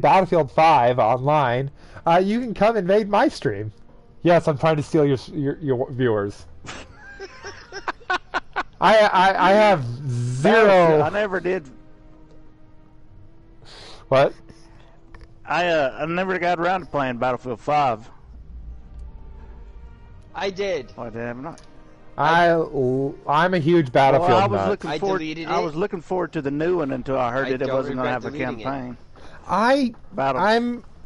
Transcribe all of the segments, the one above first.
Battlefield 5 online, you can come invade my stream. Yes, I'm trying to steal your viewers. I have zero. I never did. What? I never got around to playing Battlefield 5. I did. Oh, damn not. I'm a huge Battlefield I was looking forward to the new one until I heard that it wasn't going to have a campaign.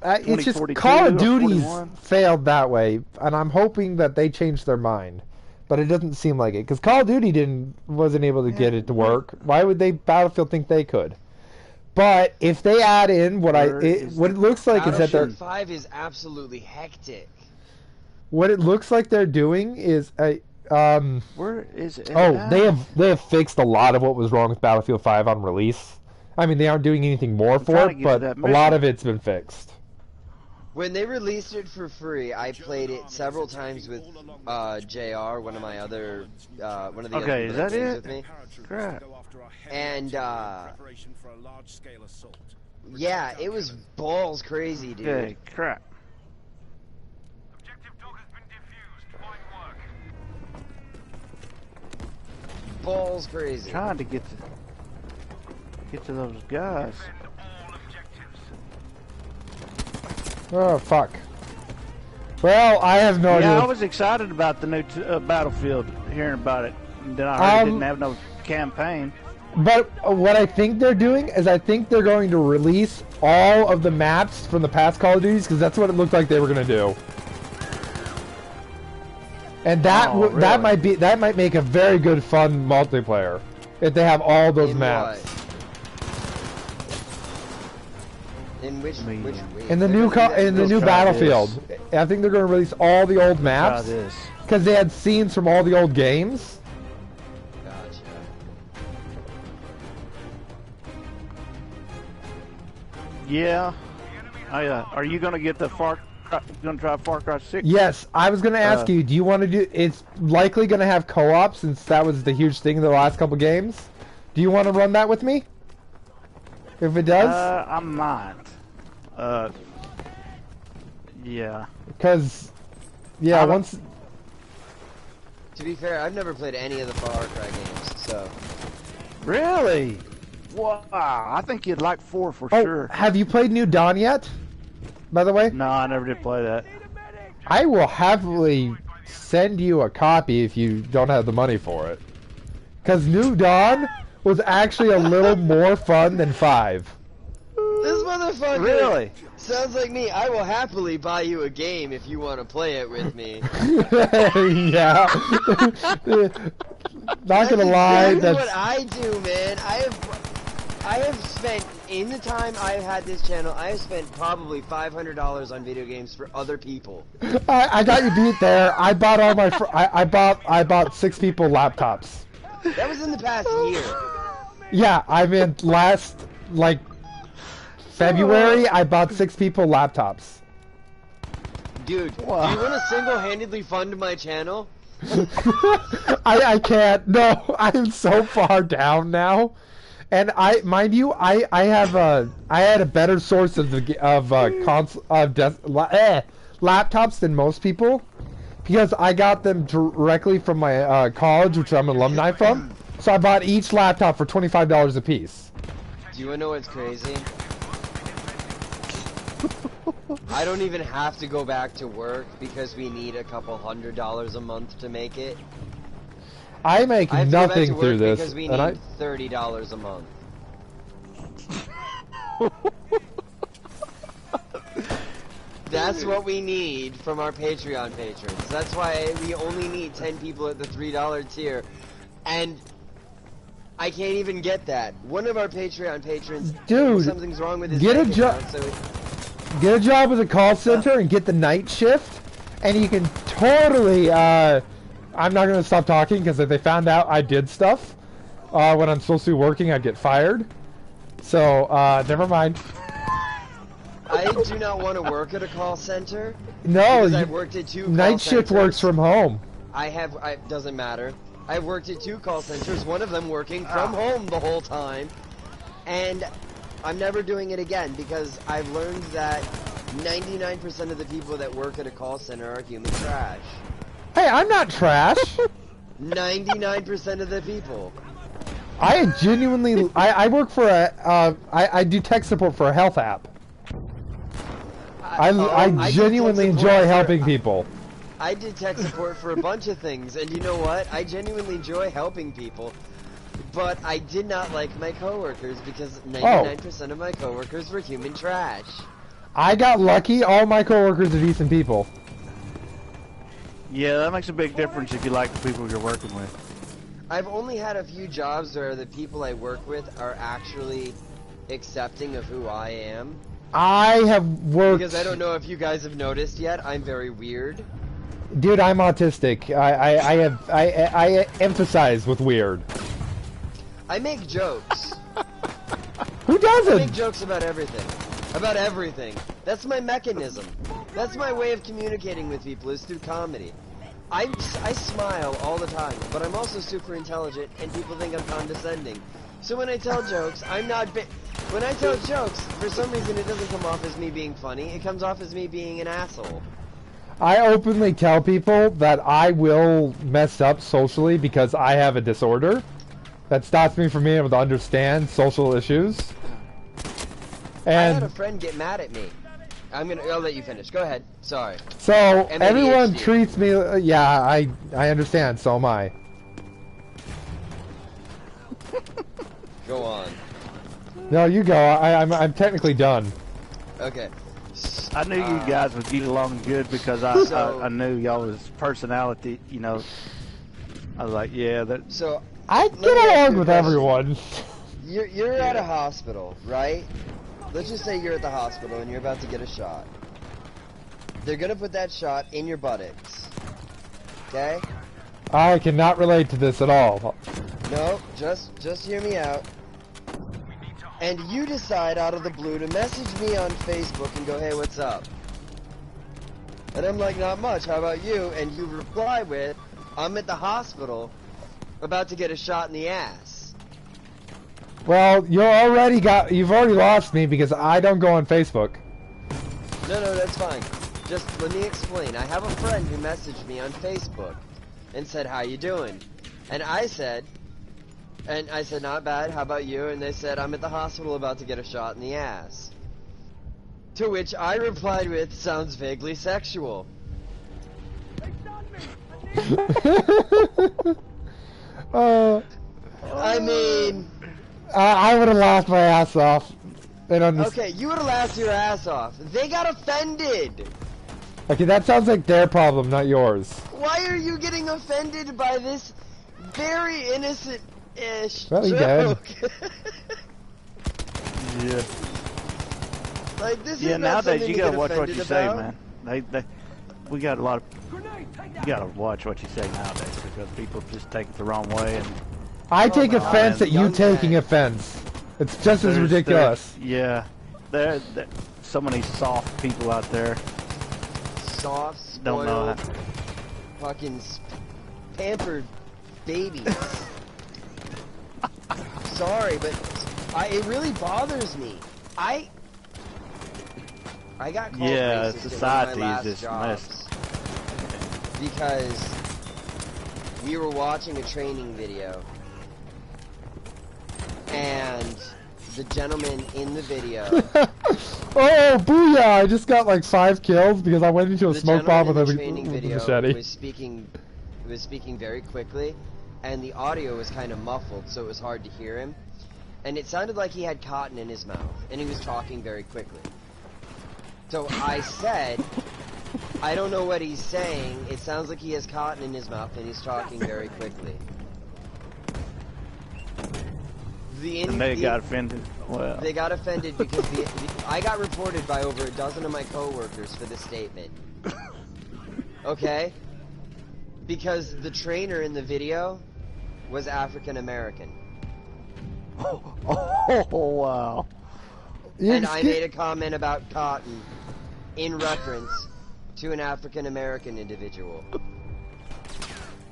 It's just Call of Duty's failed that way, and I'm hoping that they change their mind. But it doesn't seem like it, because Call of Duty wasn't able to get it to work. Why would Battlefield think they could? But if they add in what it looks like is that Battlefield 5 is absolutely hectic. What it looks like they're doing is where is it? They have fixed a lot of what was wrong with Battlefield 5 on release. I mean, they aren't doing anything more for it, but a lot of it's been fixed. When they released it for free, I played it several times with JR, one of the other is that it? With me. Crap. And yeah, it was balls crazy, dude. Okay, crap. Balls crazy. Trying to get to those guys. Oh fuck. Well, I have no idea. Yeah, I was excited about the new Battlefield, hearing about it. And then I heard it didn't have no campaign. But what I think they're doing is I think they're going to release all of the maps from the past Call of Duties, because that's what it looked like they were going to do. And that really? that might make a very good fun multiplayer if they have all those maps. In which in the new Battlefield, I think they're going to release all the old maps because they had scenes from all the old games. Gotcha. Yeah. Are you going to get the going to try Far Cry 6? Yes, I was going to ask you. Do you want to do? It's likely going to have co-op since that was the huge thing in the last couple games. Do you want to run that with me? If it does? I might. Yeah. Because, yeah, once... To be fair, I've never played any of the Far Cry games, so... Really? Wow, I think you'd like 4 for sure. Have you played New Dawn yet? By the way? No, I never did play that. I will happily send you a copy if you don't have the money for it. Because New Dawn was actually a little more fun than 5. This motherfucker really sounds like me. I will happily buy you a game if you want to play it with me. Yeah. Not gonna lie, that's what I do, man. I have spent, in the time I've had this channel, I have spent probably $500 on video games for other people. I got you beat there. I bought all my I bought 6 people laptops. That was in the past year. Yeah, I mean last February I bought 6 people laptops. Dude, do you want to single-handedly fund my channel? I can't. No, I'm so far down now. And mind you, I had a better source of laptops than most people, because I got them directly from my college, which I'm an alumni from. So I bought each laptop for $25 a piece. Do you wanna know what's crazy? I don't even have to go back to work because we need a couple $100 a month to make it. I make nothing through this, because we need $30 a month. That's what we need from our Patreon patrons. That's why we only need 10 people at the $3 tier, and I can't even get that. One of our Patreon patrons, dude, something's wrong with his get a job. Get a job with a call center and get the night shift, and you can totally. I'm not gonna stop talking because if they found out I did stuff when I'm supposed to be working, I'd get fired. So never mind. I do not want to work at a call center. No, I've worked at 2 night shift works from home. Doesn't matter. I've worked at 2 call centers, one of them working from home the whole time, and I'm never doing it again because I've learned that 99% of the people that work at a call center are human trash. Hey, I'm not trash. 99% of the people. I genuinely, I work for a, I do tech support for a health app. I genuinely enjoy helping people. I did tech support for a bunch of things, and you know what? I genuinely enjoy helping people, but I did not like my coworkers because 99% of my coworkers were human trash. I got lucky. All my coworkers are decent people. Yeah, that makes a big difference if you like the people you're working with. I've only had a few jobs where the people I work with are actually accepting of who I am. I have worked... Because I don't know if you guys have noticed yet, I'm very weird. Dude, I'm autistic. I emphasize with weird. I make jokes. Who doesn't? I make jokes about everything. About everything. That's my mechanism. That's my way of communicating with people, is through comedy. I smile all the time, but I'm also super intelligent, and people think I'm condescending. So when I tell jokes, I'm not when I tell jokes, for some reason it doesn't come off as me being funny, it comes off as me being an asshole. I openly tell people that I will mess up socially because I have a disorder that stops me from being able to understand social issues. And I had a friend get mad at me. I'll let you finish. Go ahead. Sorry. So everyone treats me. Yeah, I understand. So am I. Go on. No, you go. I'm technically done. Okay. I knew you guys would get along good because I knew y'all's personality. You know, I was like, yeah, that. So I get along with everyone. You're at a hospital, right? Let's just say you're at the hospital and you're about to get a shot. They're gonna put that shot in your buttocks. Okay? I cannot relate to this at all. No, just hear me out. And you decide out of the blue to message me on Facebook and go, hey, what's up? And I'm like, not much, how about you? And you reply with, I'm at the hospital, about to get a shot in the ass. Well, you've already lost me because I don't go on Facebook. No, that's fine. Just let me explain. I have a friend who messaged me on Facebook and said, how you doing? And I said, not bad, how about you? And they said, I'm at the hospital about to get a shot in the ass. To which I replied with, sounds vaguely sexual. I mean... I would have laughed my ass off. Okay, you would have laughed your ass off. They got offended! Okay, that sounds like their problem, not yours. Why are you getting offended by this very innocent-ish joke? Yeah. Like, this yeah, is not nowadays something you to gotta get watch what you offended say, man. We got a lot of... You gotta watch what you say nowadays because people just take it the wrong way and... I take offense at you taking offense. It's just as ridiculous. Yeah. There's so many soft people out there. Soft, spoiled, don't know fucking pampered babies. Sorry, but it really bothers me. I got called racist society in one of my is just last jobs because we were watching a training video and the gentleman in the video oh, booyah! I just got like 5 kills because I went into a smoke bomb with a machete. Was speaking very quickly, and the audio was kind of muffled, so it was hard to hear him. And it sounded like he had cotton in his mouth, and he was talking very quickly. So I said, I don't know what he's saying. It sounds like he has cotton in his mouth, and he's talking very quickly. And they got offended. Well, they got offended because I got reported by over a dozen of my coworkers for this statement. Okay? Because the trainer in the video was African American. Oh, wow. And I made a comment about cotton in reference to an African American individual.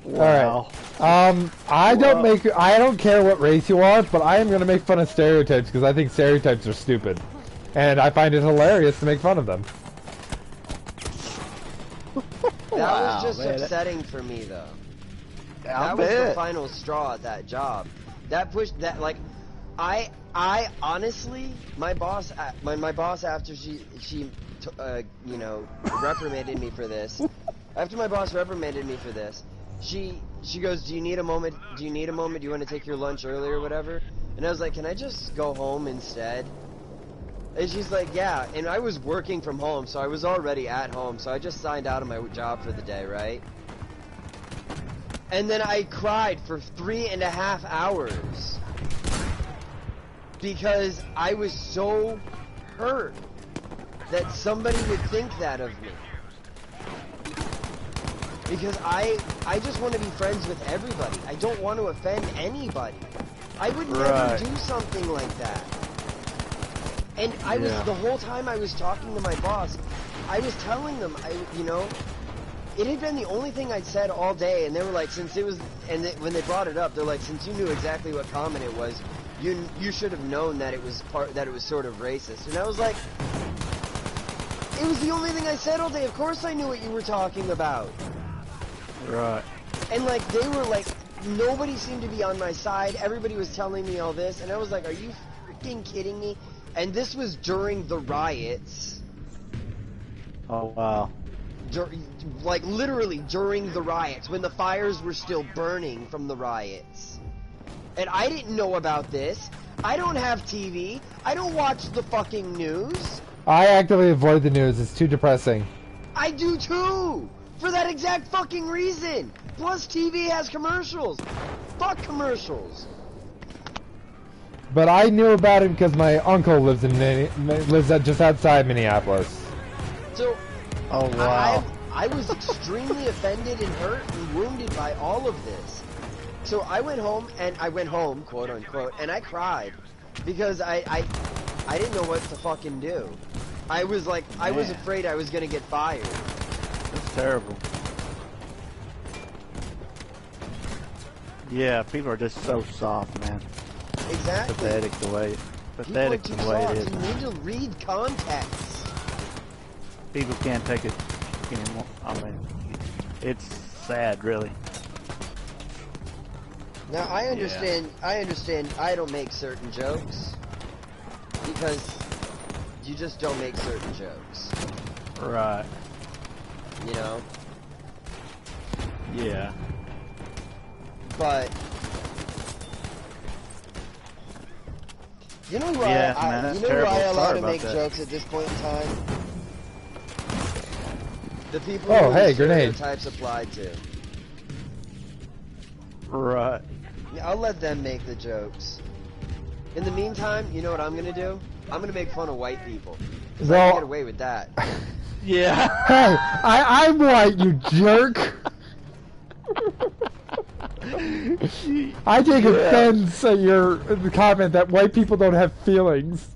Wow. All right. I don't care what race you are, but I am gonna make fun of stereotypes because I think stereotypes are stupid, and I find it hilarious to make fun of them. That was just upsetting for me, though. That was the final straw at that job. That pushed that, like, I honestly, my boss after she you know, reprimanded me for this. After my boss reprimanded me for this, she goes, do you need a moment? Do you want to take your lunch early or whatever? And I was like, can I just go home instead? And she's like, yeah. And I was working from home, so I was already at home, so I just signed out of my job for the day, right? And then I cried for 3.5 hours because I was so hurt that somebody would think that of me. Because I just want to be friends with everybody. I don't want to offend anybody. I would never do something like that. And I was, the whole time I was talking to my boss, I was telling them, you know, it had been the only thing I'd said all day, and they were like, since it was, and when they brought it up, they're like, since you knew exactly what comment it was, you should have known that it was sort of racist. And I was like, it was the only thing I said all day. Of course I knew what you were talking about. Right. And like, they were like, nobody seemed to be on my side. Everybody was telling me all this, and I was like, are you freaking kidding me? And this was during the riots. Oh, wow. Like, literally during the riots, when the fires were still burning from the riots. And I didn't know about this. I don't have TV. I don't watch the fucking news. I actively avoid the news. It's too depressing. I do too! For that exact fucking reason! Plus, TV has commercials. Fuck commercials. But I knew about it because my uncle lives just outside Minneapolis. So, oh wow! I was extremely offended and hurt and wounded by all of this. So I went home, quote unquote, and I cried because I didn't know what to fucking do. I was like, I was afraid I was gonna get fired. That's terrible. Yeah, people are just so soft, man. Exactly. Pathetic the way it is. You need to read context. People can't take it anymore. I mean, it's sad, really. Now I understand. I don't make certain jokes because you just don't make certain jokes. Right. You know. Yeah. But you know who man, I allow to make jokes at this point in time? The people who the grenade stereotypes applied to. Right. I'll let them make the jokes. In the meantime, you know what I'm gonna do? I'm gonna make fun of white people. Cause I can get away with that. Yeah. Hey, I'm white, you jerk. I take offense at your comment that white people don't have feelings.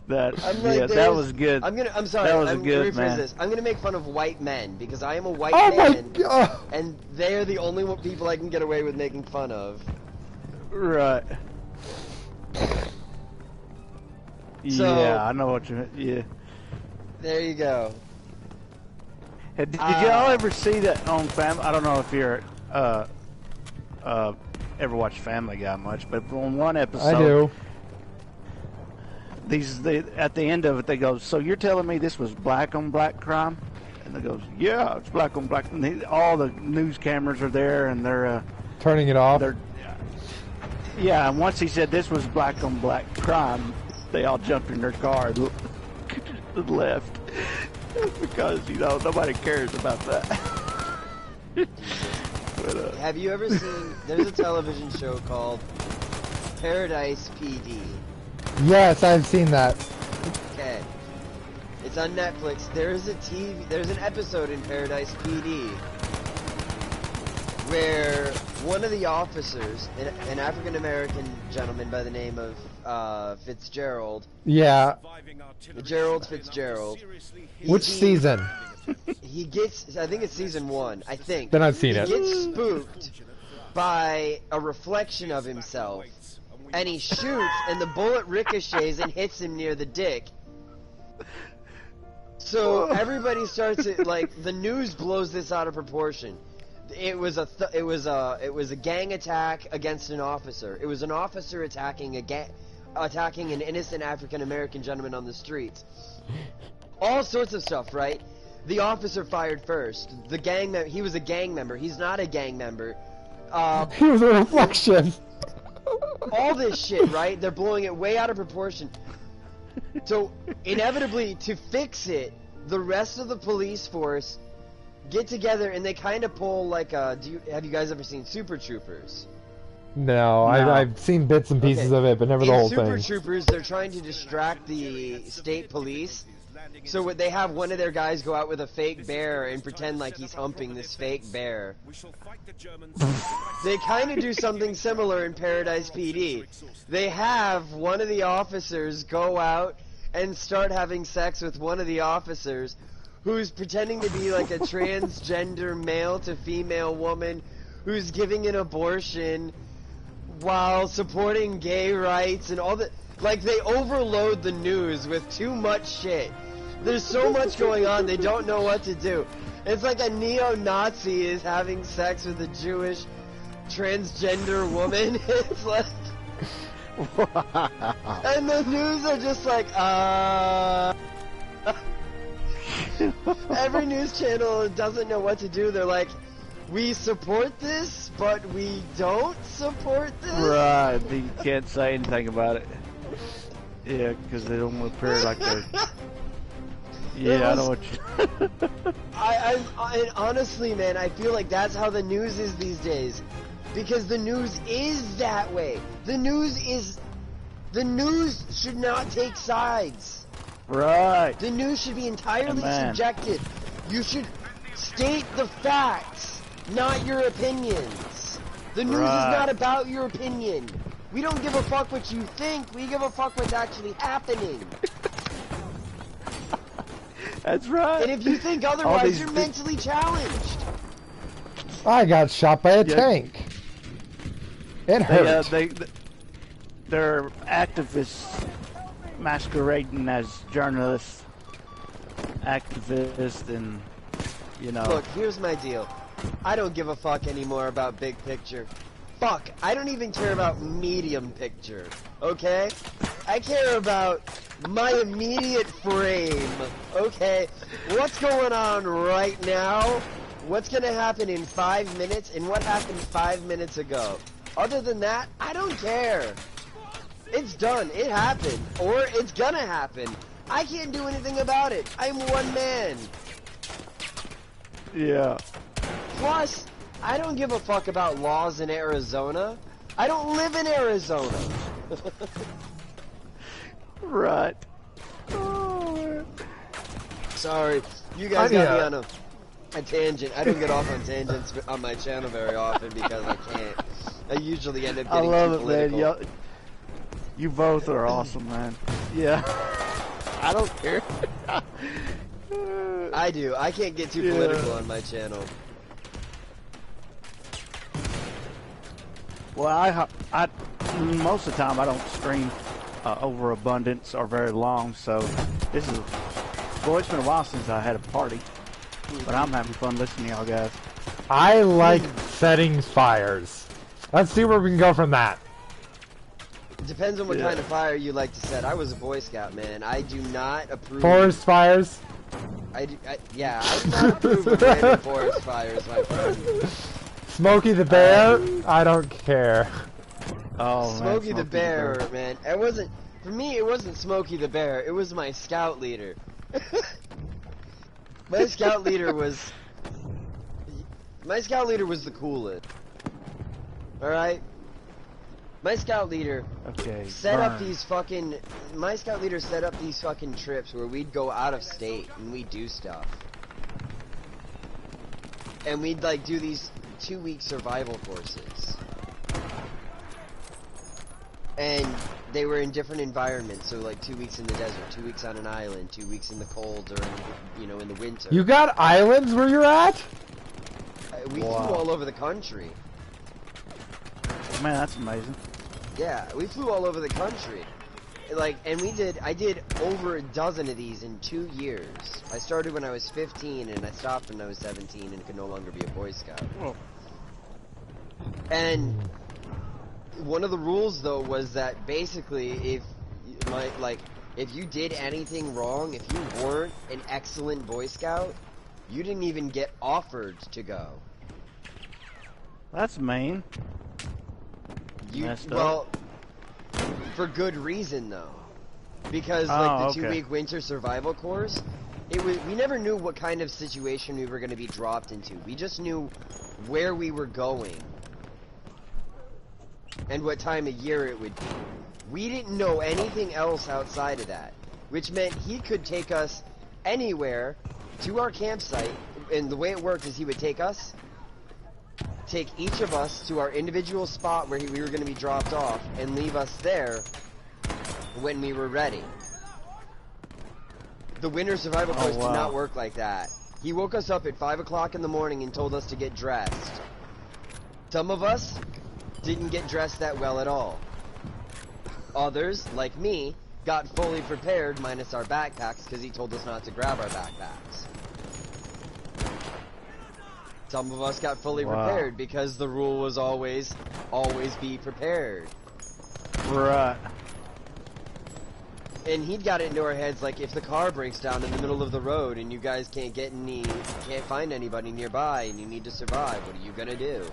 That that was good. I'm sorry. That was good, man. This. I'm gonna make fun of white men because I am a white man. My God. And they are the only people I can get away with making fun of. Right. So, yeah, I know what you mean. Yeah. There you go. Hey, did y'all ever see that on Family? I don't know if you're ever watched Family Guy much, but on one episode, I do. At the end of it, they go, "So you're telling me this was black on black crime?" And they goes, "Yeah, it's black on black." And all the news cameras are there, and they're turning it off. Yeah, and once he said this was black on black crime, they all jumped in their car and left because nobody cares about that. But, have you ever seen? There's a television show called Paradise PD. Yes, I've seen that. Okay. It's on Netflix. There's an episode in Paradise PD where one of the officers, an African-American gentleman by the name of Fitzgerald. Yeah. Gerald Fitzgerald. Which season? He gets, I think it's season 1, I think. Then I've seen it. He gets spooked by a reflection of himself, and he shoots, and the bullet ricochets and hits him near the dick. So everybody starts it, like, the news blows this out of proportion. It was a gang attack against an officer. It was an officer attacking an innocent African American gentleman on the streets. All sorts of stuff, right? The officer fired first. He was a gang member. He's not a gang member. He was a reflection. All this shit, right? They're blowing it way out of proportion. So inevitably, to fix it, the rest of the police force get together and they kind of pull like have you guys ever seen Super Troopers? No, I've seen bits and pieces of it, but never the whole Super thing. Super Troopers, they're trying to distract the state police. So what they have one of their guys go out with a fake bear and pretend like he's humping this fake bear. They kind of do something similar in Paradise PD. They have one of the officers go out and start having sex with one of the officers who's pretending to be like a transgender male to female woman who's giving an abortion while supporting gay rights and all that. Like, they overload the news with too much shit. There's so much going on, they don't know what to do. It's like a neo-Nazi is having sex with a Jewish transgender woman. It's like... And the news are just like, Every news channel doesn't know what to do. They're like, we support this, but we don't support this. Right, you can't say anything about it. Yeah, because they don't want to appear like they're... Yeah, I know what you... I honestly, man, I feel like that's how the news is these days. Because the news is that way. The news should not take sides. Right. The news should be entirely subjective. You should state the facts, not your opinions. The news is not about your opinion. We don't give a fuck what you think. We give a fuck what's actually happening. That's right. And if you think otherwise, you're mentally challenged. I got shot by a tank. It hurt. They're activists masquerading as journalists, activists, and, you know. Look, here's my deal. I don't give a fuck anymore about big picture. Fuck, I don't even care about medium picture, okay? I care about my immediate frame, okay? What's going on right now? What's gonna happen in 5 minutes, and what happened 5 minutes ago? Other than that, I don't care. It's done. It happened. Or it's gonna happen. I can't do anything about it. I'm one man. Yeah. Plus, I don't give a fuck about laws in Arizona. I don't live in Arizona. Right. Sorry. You guys got me on a tangent. I don't get off on tangents on my channel very often because I can't. I usually end up getting too political. Man. You both are awesome, man. Yeah. I don't care. I do. I can't get too political on my channel. Well, I most of the time I don't stream overabundance or very long, so this is... Boy, it's been a while since I had a party, but I'm having fun listening to y'all guys. I like setting fires. Let's see where we can go from that. It depends on what kind of fire you like to set. I was a Boy Scout, man. I do not approve... Forest fires? I do not approve of random forest fires, my friend. Smokey the Bear? I don't care. Oh, Smokey the Bear, man. It wasn't... For me, it wasn't Smokey the Bear. It was my scout leader. My scout leader was... My scout leader was the coolest. Alright? My scout leader set up these fucking... My scout leader set up these fucking trips where we'd go out of state and we'd do stuff. And we'd, like, do these 2-week survival courses. And they were in different environments, so like 2 weeks in the desert, 2 weeks on an island, 2 weeks in the cold, or in the winter. You got islands where you're at? We flew all over the country. Man, that's amazing. Yeah, we flew all over the country. Like, and I did over a dozen of these in 2 years. I started when I was 15, and I stopped when I was 17, and could no longer be a Boy Scout. Whoa. And one of the rules, though, was that basically, if you did anything wrong, if you weren't an excellent Boy Scout, you didn't even get offered to go. That's mean. Well, for good reason, though. Because, the 2-week winter survival course, we never knew what kind of situation we were going to be dropped into. We just knew where we were going. And what time of year it would be. We didn't know anything else outside of that. Which meant he could take us anywhere to our campsite. And the way it worked is he would take each of us to our individual spot where we were going to be dropped off, and leave us there when we were ready. The winter survival course did not work like that. He woke us up at 5 o'clock in the morning and told us to get dressed. Some of us didn't get dressed that well at all. Others, like me, got fully prepared minus our backpacks because he told us not to grab our backpacks. Some of us got fully prepared because the rule was always be prepared. Right. And he'd got it into our heads, like, if the car breaks down in the middle of the road and you guys can't find anybody nearby and you need to survive, what are you gonna do?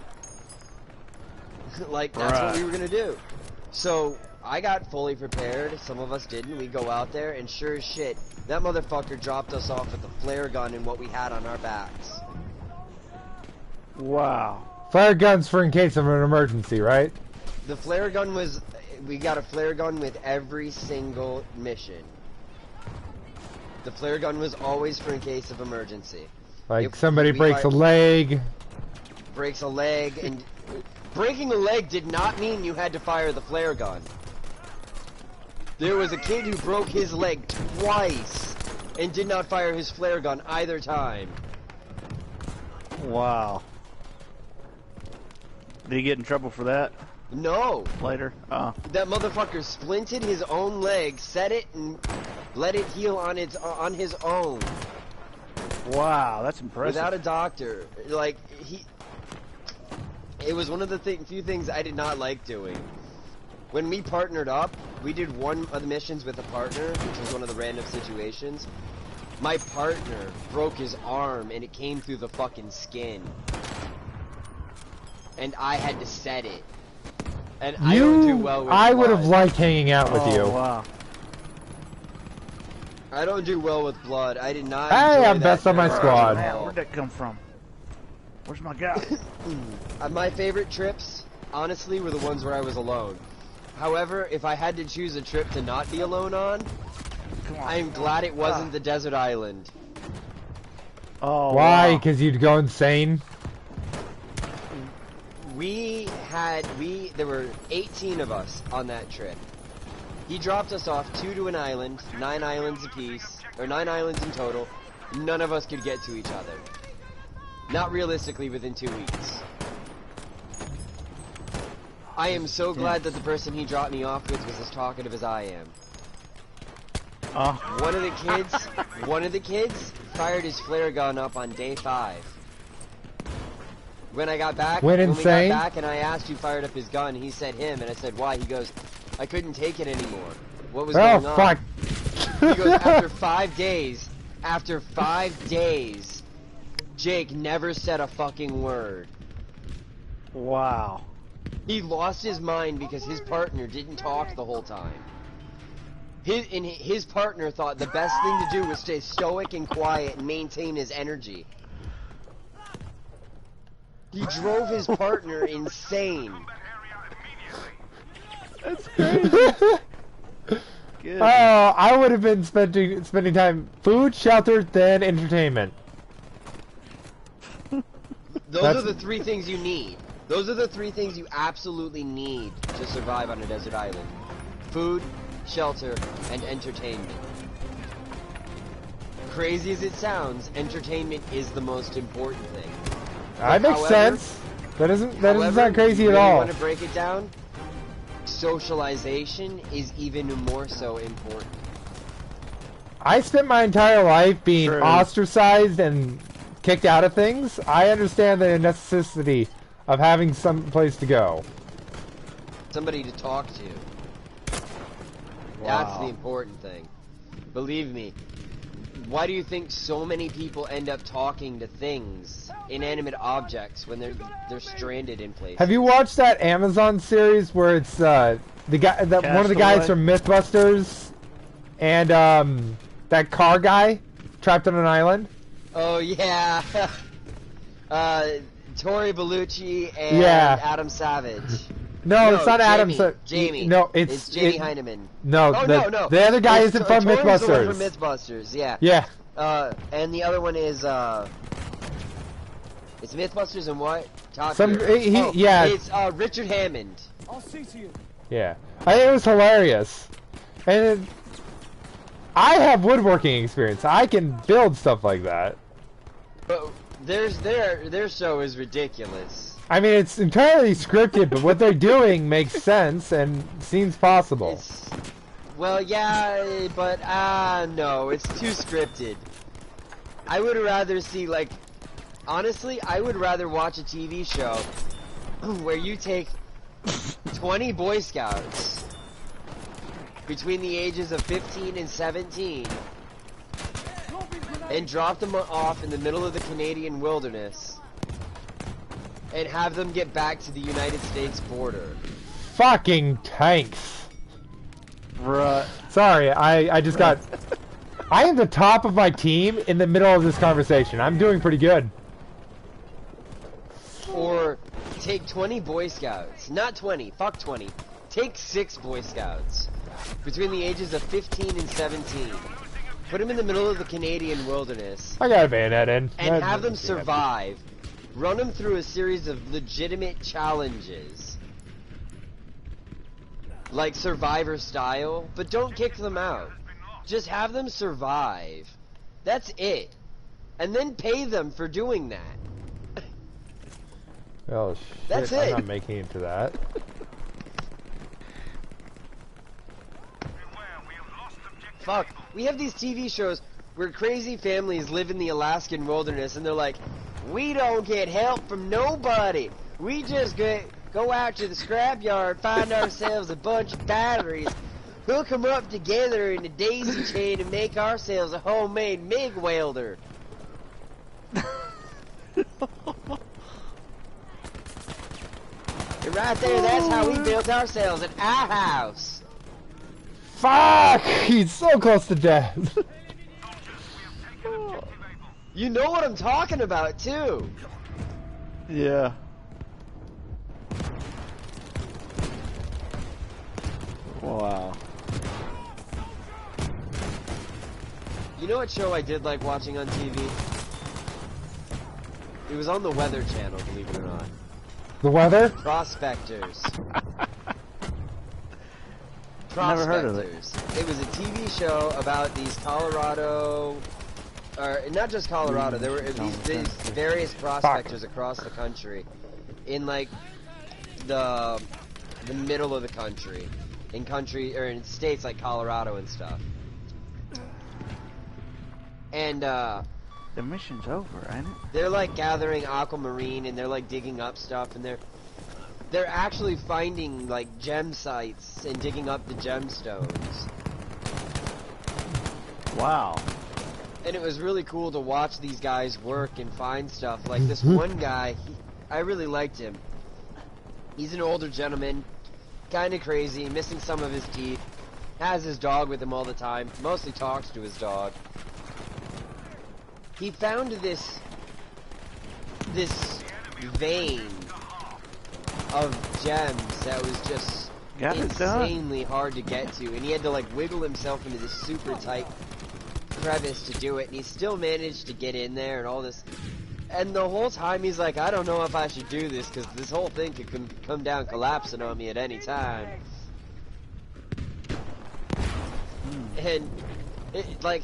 Like, that's what we were gonna do. So, I got fully prepared, some of us didn't. We go out there, and sure as shit, that motherfucker dropped us off with a flare gun and what we had on our backs. Wow. Flare guns for in case of an emergency, right? The flare gun was... We got a flare gun with every single mission. The flare gun was always for in case of emergency. Like somebody breaks a leg. Breaks a leg, and... Breaking a leg did not mean you had to fire the flare gun. There was a kid who broke his leg twice and did not fire his flare gun either time. Wow. Did he get in trouble for that? No. Later? Oh. That motherfucker splinted his own leg, set it, and let it heal on his own. Wow, that's impressive. Without a doctor. Like, it was one of the few things I did not like doing. When we partnered up, we did one of the missions with a partner, which was one of the random situations. My partner broke his arm and it came through the fucking skin. And I had to set it. And I don't do well with I blood. would have liked hanging out with you. Wow. I don't do well with blood. I did not. Hey, enjoy I'm best on my squad. Man, where'd that come from? Where's my guy? My favorite trips, honestly, were the ones where I was alone. However, if I had to choose a trip to not be alone on, I'm glad it wasn't the desert island. Oh, why? Because you'd go insane? There were 18 of us on that trip. He dropped us off 2 to an island, 9 islands apiece, or 9 islands in total. None of us could get to each other. Not realistically within 2 weeks. I am so glad that the person he dropped me off with was as talkative as I am. One of the kids fired his flare gun up on day 5. When I got back, when we got back and I asked who fired up his gun, he said him, and I said why. He goes, I couldn't take it anymore. What was going on? Fuck. He goes, after 5 days, Jake never said a fucking word. Wow. He lost his mind because his partner didn't talk the whole time. His partner thought the best thing to do was stay stoic and quiet and maintain his energy. He drove his partner insane. That's crazy. Good. Oh, I would have been spending time food, shelter, then entertainment. Those are the 3 things you need. Those are the 3 things you absolutely need to survive on a desert island. Food, shelter, and entertainment. Crazy as it sounds, entertainment is the most important thing. That makes sense. That doesn't sound crazy at all. If you want to break it down, socialization is even more so important. I spent my entire life being ostracized and kicked out of things. I understand the necessity of having some place to go. Somebody to talk to. Wow. That's the important thing. Believe me. Why do you think so many people end up talking to things, inanimate objects, when they're stranded in places? Have you watched that Amazon series where it's the guy one of the guys from MythBusters and that car guy trapped on an island? Oh yeah. Tori Bellucci and Adam Savage. No, it's not Adam. Jamie. No, it's Jamie Heineman. No, no. The other guy isn't from Tori's MythBusters. The one from MythBusters, yeah. Yeah. And the other one is it's MythBusters and what? It's Richard Hammond. I'll see to you. Yeah, it was hilarious, and I have woodworking experience. I can build stuff like that. But their show is ridiculous. I mean, it's entirely scripted, but what they're doing makes sense and seems possible. Well, yeah, but no, it's too scripted. I would rather see, like, honestly, I would rather watch a TV show where you take 20 Boy Scouts between the ages of 15 and 17 and drop them off in the middle of the Canadian wilderness and have them get back to the United States border. Fucking tanks. Right. Sorry, I just got... I am the top of my team in the middle of this conversation. I'm doing pretty good. Or take 20 Boy Scouts. Not 20. Fuck 20. Take 6 Boy Scouts between the ages of 15 and 17. Put them in the middle of the Canadian wilderness. I got a bayonet in. And have them survive. Run them through a series of legitimate challenges. Like Survivor style, but don't kick them out. Just have them survive. That's it. And then pay them for doing that. Oh shit, That's I'm it. not making it to that. Fuck, we have these TV shows where crazy families live in the Alaskan wilderness and they're like, we don't get help from nobody. We just go out to the scrapyard, find ourselves a bunch of batteries, hook them up together in a daisy chain and make ourselves a homemade MIG welder. And right there, that's how we built ourselves an outhouse. Fuck! He's so close to death. You know what I'm talking about, too. Yeah. Wow. You know what show I did like watching on TV? It was on the Weather Channel, believe it or not. The weather? Prospectors. Never heard of it. It was a TV show about these Colorado, or not just Colorado. There were these various prospectors across the country, in like the middle of the country, in states like Colorado and stuff. And the mission's over, ain't it? they're like gathering aquamarine and they're like digging up stuff and they're actually finding like gem sites and digging up the gemstones. Wow. And it was really cool to watch these guys work and find stuff. Like this one guy, I really liked him. He's an older gentleman, kind of crazy, missing some of his teeth, has his dog with him all the time, mostly talks to his dog. He found this vein of gems that was just insanely hard to get to, and he had to like wiggle himself into this super tight crevice to do it, and he still managed to get in there and all this. And the whole time he's like, I don't know if I should do this because this whole thing could come down collapsing on me at any time. And it, like,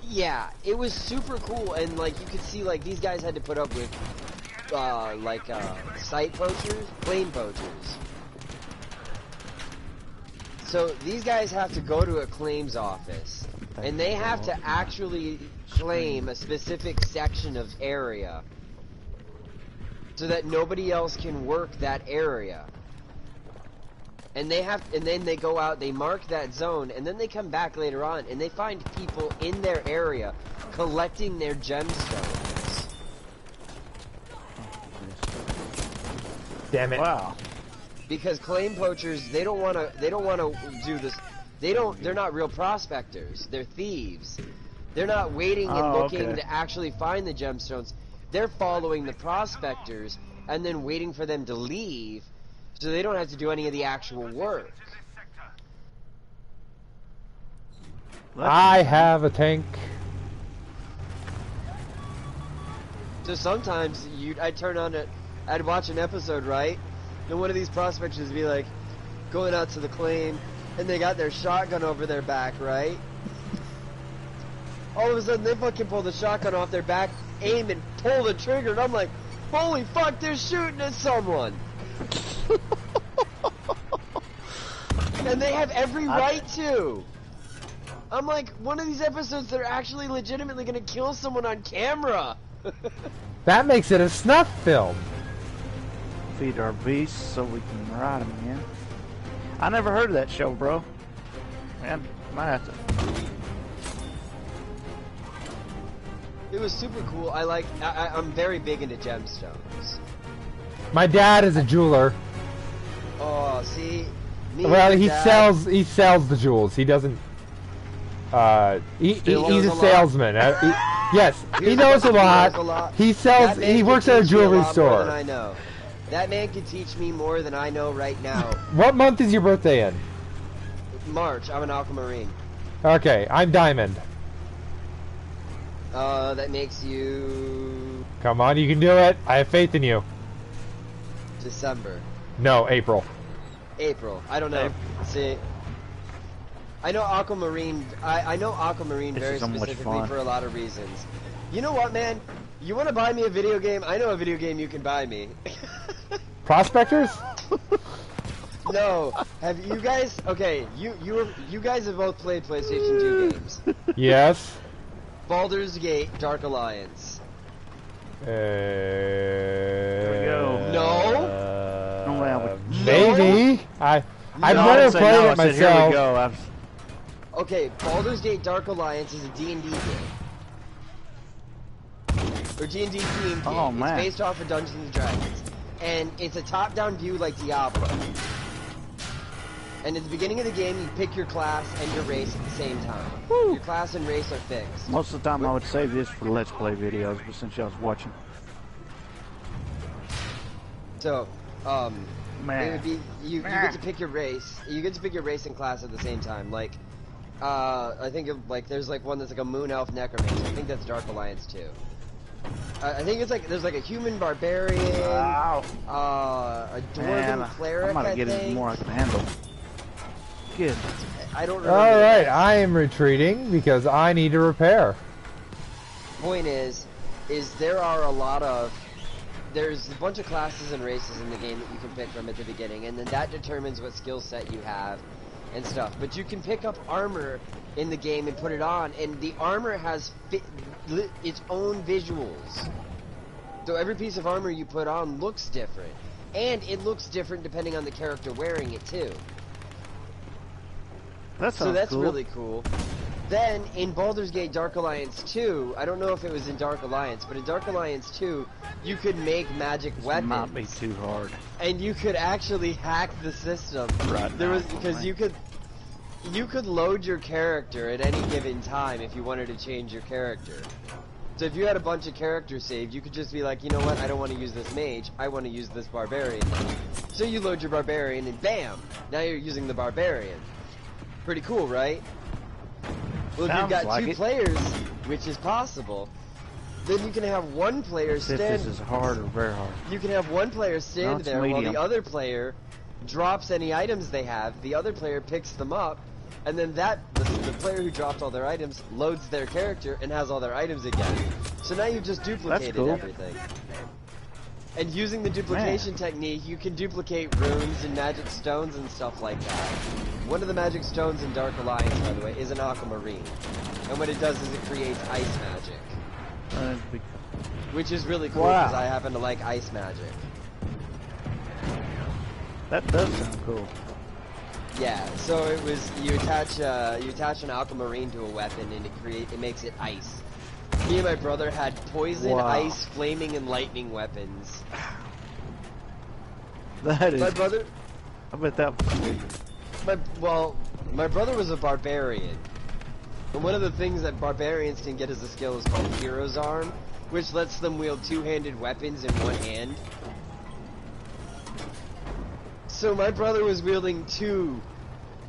yeah, it was super cool. And like you could see, like these guys had to put up with site poachers, claim poachers. So these guys have to go to a claims office, and they have to actually claim a specific section of area so that nobody else can work that area. And then they go out, they mark that zone, and then they come back later on and they find people in their area collecting their gemstones. Damn it. Wow. Because claim poachers, they don't want to do this. They're not real prospectors. They're thieves. They're not waiting and looking to actually find the gemstones. They're following the prospectors and then waiting for them to leave so they don't have to do any of the actual work. I have a tank. So sometimes I'd turn on it, I'd watch an episode, right? And one of these prospectors would be like going out to the claim and they got their shotgun over their back, right? All of a sudden they fucking pull the shotgun off their back, aim and pull the trigger, and I'm like, holy fuck, they're shooting at someone! And they have every right to! I'm like, one of these episodes they're actually legitimately gonna kill someone on camera! That makes it a snuff film. Feed our beasts so we can ride them again. I never heard of that show, bro. Man, might have to. It was super cool. I'm very big into gemstones. My dad is a jeweler. Oh, see? Well, he sells the jewels. He doesn't. He's a salesman. Yes, he knows a lot. He sells. He works at a jewelry store. I know. That man can teach me more than I know right now. What month is your birthday in? March. I'm an aquamarine. Okay, I'm diamond. That makes you... Come on, you can do it. I have faith in you. December. No, April. April. I don't know. See, I know aquamarine. I know aquamarine very specifically for a lot of reasons. You know what, man? You want to buy me a video game? I know a video game you can buy me. Prospectors? No. Have you guys? Okay, you guys have both played PlayStation 2 games. Yes. Baldur's Gate: Dark Alliance. There we go. No. Maybe. I've never played it myself. Here we go. Okay, Baldur's Gate: Dark Alliance is a D&D game. Or D&D themed game. Oh, man. It's based off of Dungeons and Dragons. And it's a top-down view like Diablo. And at the beginning of the game, you pick your class and your race at the same time. Woo. Your class and race are fixed. Most of the time I would save this for Let's Play videos, but since y'all was watching. So, man. it would be, you get to pick your race. You get to pick your race and class at the same time. Like, I think there's like one that's like a Moon Elf Necromancer. I think that's Dark Alliance too. I think it's like there's like a human barbarian, Wow. a dwarven cleric. I'm gonna get it more I can handle. Good. I don't remember. All right, I am retreating because I need to repair. Point is there's a bunch of classes and races in the game that you can pick from at the beginning, and then that determines what skill set you have and stuff. But you can pick up armor in the game and put it on, and the armor has its own visuals. So every piece of armor you put on looks different, and it looks different depending on the character wearing it too. So that's cool. Really cool. Then in Baldur's Gate Dark Alliance 2, I don't know if it was in Dark Alliance, but in Dark Alliance 2, you could make magic weapons. Might be too hard. And you could actually hack the system. Because you could load your character at any given time if you wanted to change your character. So if you had a bunch of characters saved, you could just be like, you know what, I don't want to use this mage, I want to use this barbarian. So you load your barbarian and bam, now you're using the barbarian. Pretty cool, right? Well, if you've got two players, which is possible, then you can have one player If stand. this is hard or very hard. You can have one player No, stand it's there while medium. the other player drops any items they have. The other player picks them up, and then the player who dropped all their items loads their character and has all their items again. So now you've just duplicated cool. everything. And using the duplication technique, you can duplicate runes and magic stones and stuff like that. One of the magic stones in Dark Alliance, by the way, is an aquamarine. And what it does is it creates ice magic. Which is really cool because Wow. I happen to like ice magic. That does sound cool. Yeah, so it was you attach an aquamarine to a weapon and it makes it ice. Me and my brother had poison, Wow. ice, flaming, and lightning weapons. That is. My brother, I bet that. my brother was a barbarian. And one of the things that barbarians can get as a skill is called Hero's Arm, which lets them wield two-handed weapons in one hand. So my brother was wielding two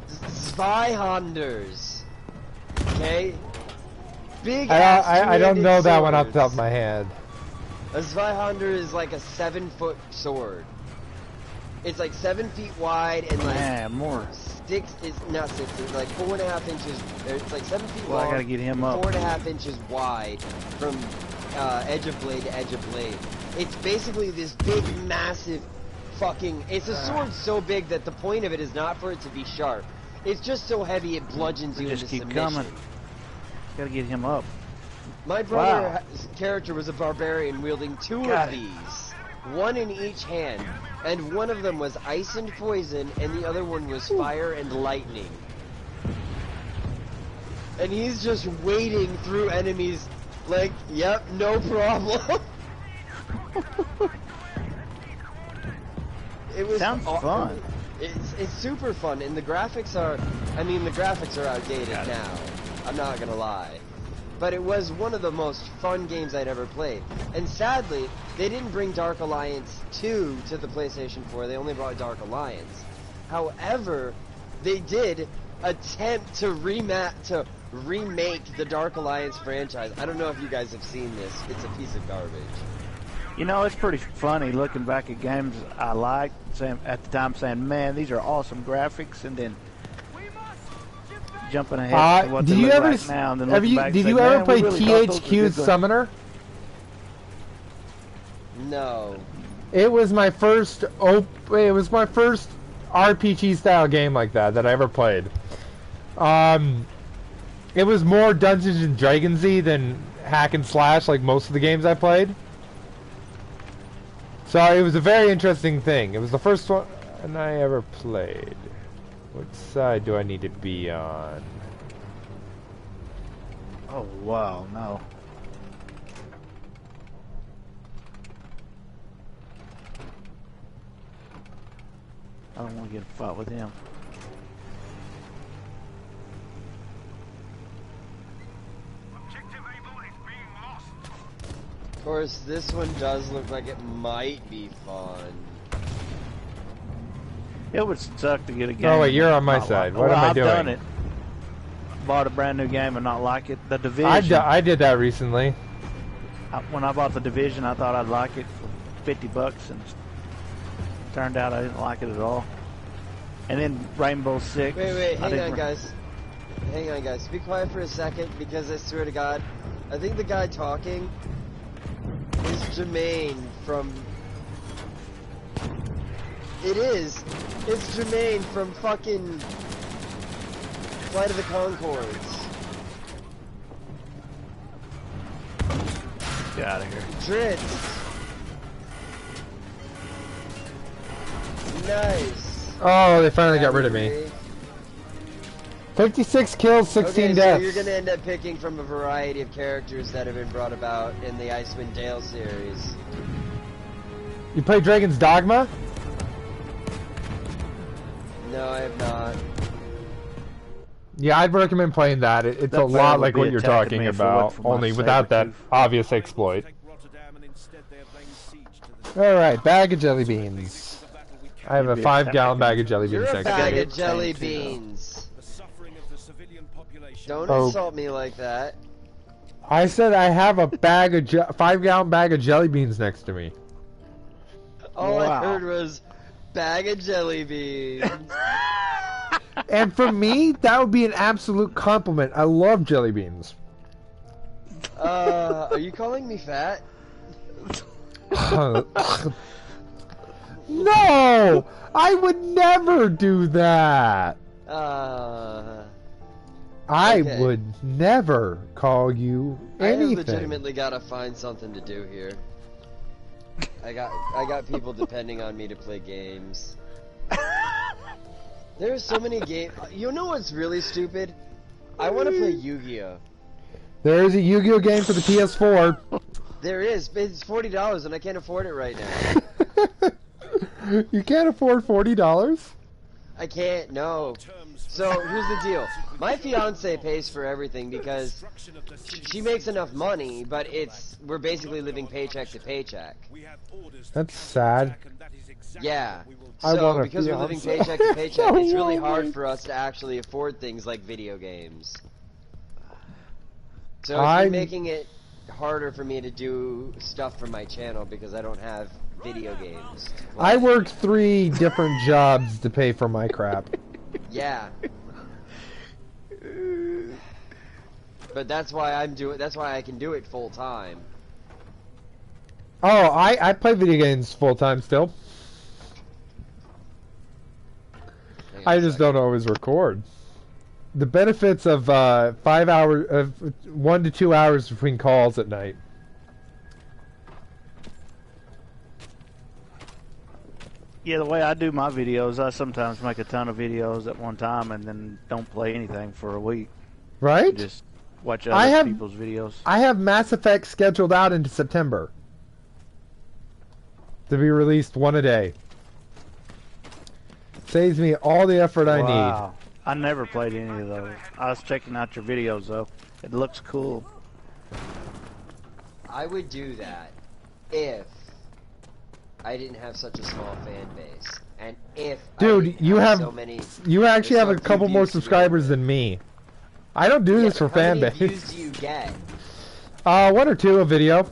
Zweihanders. Okay? Big ass I don't know that one off the top of swords. my head. A Zweihander is like a 7-foot sword. It's like 7 feet wide and like Man, more. not 6, it's like 4.5 inches. It's like 7 feet Well, I long. gotta get him up. 4.5 inches wide from edge of blade to edge of blade. It's basically this big, massive, fucking. It's a sword so big that the point of it is not for it to be sharp. It's just so heavy it bludgeons you Just into keep submission. coming. Gotta get him up. My brother's character was a barbarian wielding two Got of it. these, one in each hand, and one of them was ice and poison, and the other one was fire and lightning. And he's just wading through enemies like, yep, no problem. It was Sounds fun. It's super fun, and the graphics are, the graphics are outdated now. I'm not gonna lie. But it was one of the most fun games I'd ever played. And sadly, they didn't bring Dark Alliance 2 to the PlayStation 4, they only brought Dark Alliance. However, they did attempt to remake the Dark Alliance franchise. I don't know if you guys have seen this, it's a piece of garbage. You know, it's pretty funny looking back at games I liked, saying, at the time saying, man, these are awesome graphics, and then jumping ahead to what Did they you look ever like now, and then have looking you back and did saying, you ever man, play we really thought those were THQ's good Summoner? No. It was my first RPG style game like that I ever played. It was more Dungeons and Dragons-y than hack and slash like most of the games I played. So it was a very interesting thing. It was the first one I ever played. Which side do I need to be on? Oh, wow, no. I don't want to get in a fight with him. Of course, this one does look like it might be fun. It would suck to get a game. Oh wait, you're on my not side. like- What well, am I I've doing? done it. Bought a brand new game and not like it. The Division. I did that recently. When I bought the Division, I thought I'd like it for $50, and turned out I didn't like it at all. And then Rainbow Six. Wait, I hang didn't on, guys. Hang on, guys. Be quiet for a second, because I swear to God, I think the guy talking is Jermaine from... It is! It's Jermaine from fucking... Flight of the Conchords. Get out of here. Dritz. Nice. Oh, they finally got rid of me. Agree. 56 kills, 16 Okay, deaths. so you're gonna end up picking from a variety of characters that have been brought about in the Icewind Dale series. You play Dragon's Dogma? No, I have not. Yeah, I'd recommend playing that. It's That a bear lot would like be what you're attacking talking me if it about, wasn't for my only without that saber-tooth. obvious exploit. Alright, bag of jelly beans. I have a You'd be 5-gallon attacking bag of jelly You're beans a next bag to of me. jelly Thanks, you know. beans. Don't Oh. insult me like that. I said I have a bag of 5-gallon bag of jelly beans next to me. All I Wow. heard was bag of jelly beans. And for me, that would be an absolute compliment. I love jelly beans. Are you calling me fat? No! I would never do that. I Okay. would never call you I have anything. legitimately gotta find something to do here. I got people depending on me to play games. There's so many games. You know what's really stupid? I want to play Yu-Gi-Oh. There is a Yu-Gi-Oh game for the PS4. There is, but it's $40 and I can't afford it right now. You can't afford $40? I can't, no. So here's the deal. My fiance pays for everything because she makes enough money, but we're basically living paycheck to paycheck. That's sad. Yeah. I So want a because we're living fiance. paycheck to paycheck, it's really I hard want- for us to actually afford things like video games. So it's I'm- been making it harder for me to do stuff for my channel because I don't have video games. to play. I worked 3 different jobs to pay for my crap. Yeah. But that's why that's why I can do it full time. Oh, I play video games full time still. Hang on I a just second. don't always record. The benefits of 5 hours, of 1 to 2 hours between calls at night. Yeah, the way I do my videos, I sometimes make a ton of videos at one time and then don't play anything for a week. Right? Just watch I other have- people's videos. I have Mass Effect scheduled out into September. To be released 1 a day. Saves me all the effort I need. Wow. I never played any of those. I was checking out your videos though. It looks cool. I would do that if I didn't have such a small fan base, and if I Dude, didn't you have so many. you actually have a so few couple more views to subscribers begin than me. I don't do Yeah, this for but how fan many base. views do you get? 1 or 2 a video.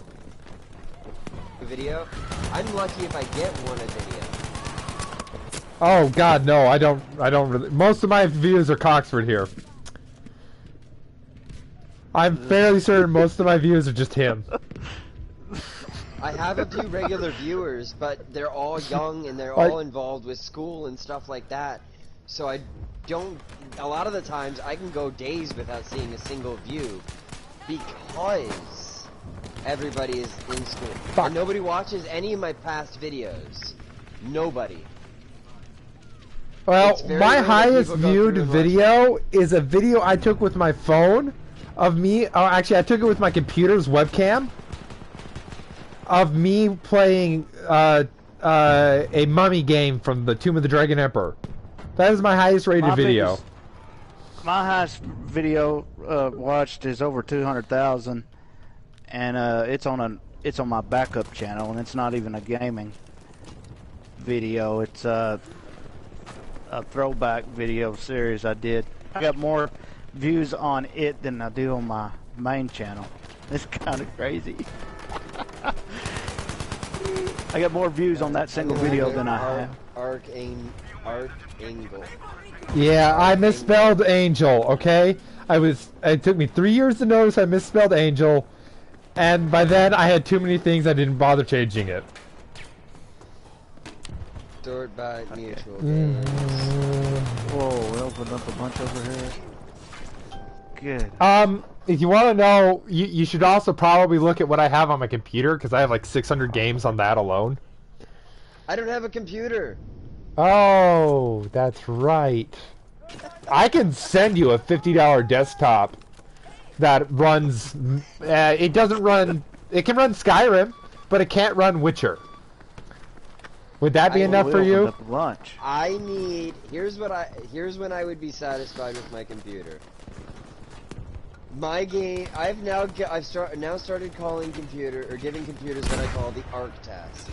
A video? I'm lucky if I get one a video. Oh God, no! I don't really. Most of my views are Coxford here. I'm fairly certain most of my views are just him. I have a few regular viewers, but they're all young and they're Like- all involved with school and stuff like that. So I don't. A lot of the times I can go days without seeing a single view because everybody is in school. Fuck. And nobody watches any of my past videos. Nobody. Well, It's very my rare that highest people go viewed through and watch video is a video I took with my phone of me. Oh, actually, I took it with my computer's webcam of me playing a mummy game from the Tomb of the Dragon Emperor. That is my highest rated My video. biggest- My highest video watched is over 200,000, and it's on my backup channel, and it's not even a gaming video. It's a throwback video series I did. I got more views on it than I do on my main channel. It's kind of crazy. I got more views on that single video than I have. Archangel. Yeah, I misspelled Angel, okay? It took me 3 years to notice I misspelled Angel, and by then I had too many things I didn't bother changing it. Stored by Mutual Mm. Games. Whoa, we opened up a bunch over here. Good. If you want to know, you should also probably look at what I have on my computer, because I have like 600 games on that alone. I don't have a computer. Oh, that's right. I can send you a $50 desktop that runs. It doesn't run. It can run Skyrim, but it can't run Witcher. Would that be I enough We for opened you? up lunch. I need. Here's when I would be satisfied with my computer. My game. I've now started calling giving computers what I call the ARC test.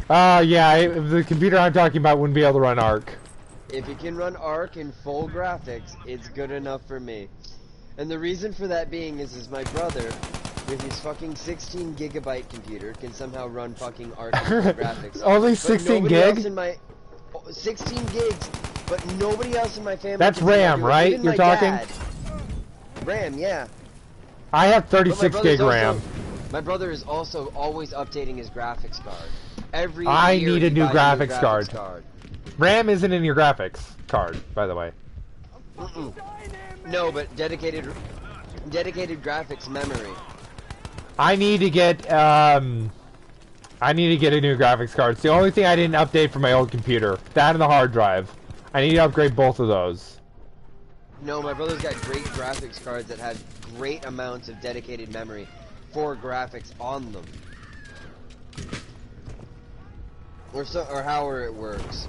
Yeah. The computer I'm talking about wouldn't be able to run Arc. If it can run ARC in full graphics, it's good enough for me. And the reason for that being is my brother, with his fucking 16 gigabyte computer, can somehow run fucking RTX graphics. Only 16 gig? 16 gigs, but nobody else in my family. That's RAM, right? Even You're my talking? dad. RAM, yeah. I have 36 gig RAM. My brother is also always updating his graphics card. Every I year need a he new buys graphics card. RAM isn't in your graphics card, by the way. No, but dedicated graphics memory. I need to get a new graphics card. It's the only thing I didn't update for my old computer. That and the hard drive. I need to upgrade both of those. No, my brother's got great graphics cards that have great amounts of dedicated memory for graphics on them. Or however it works.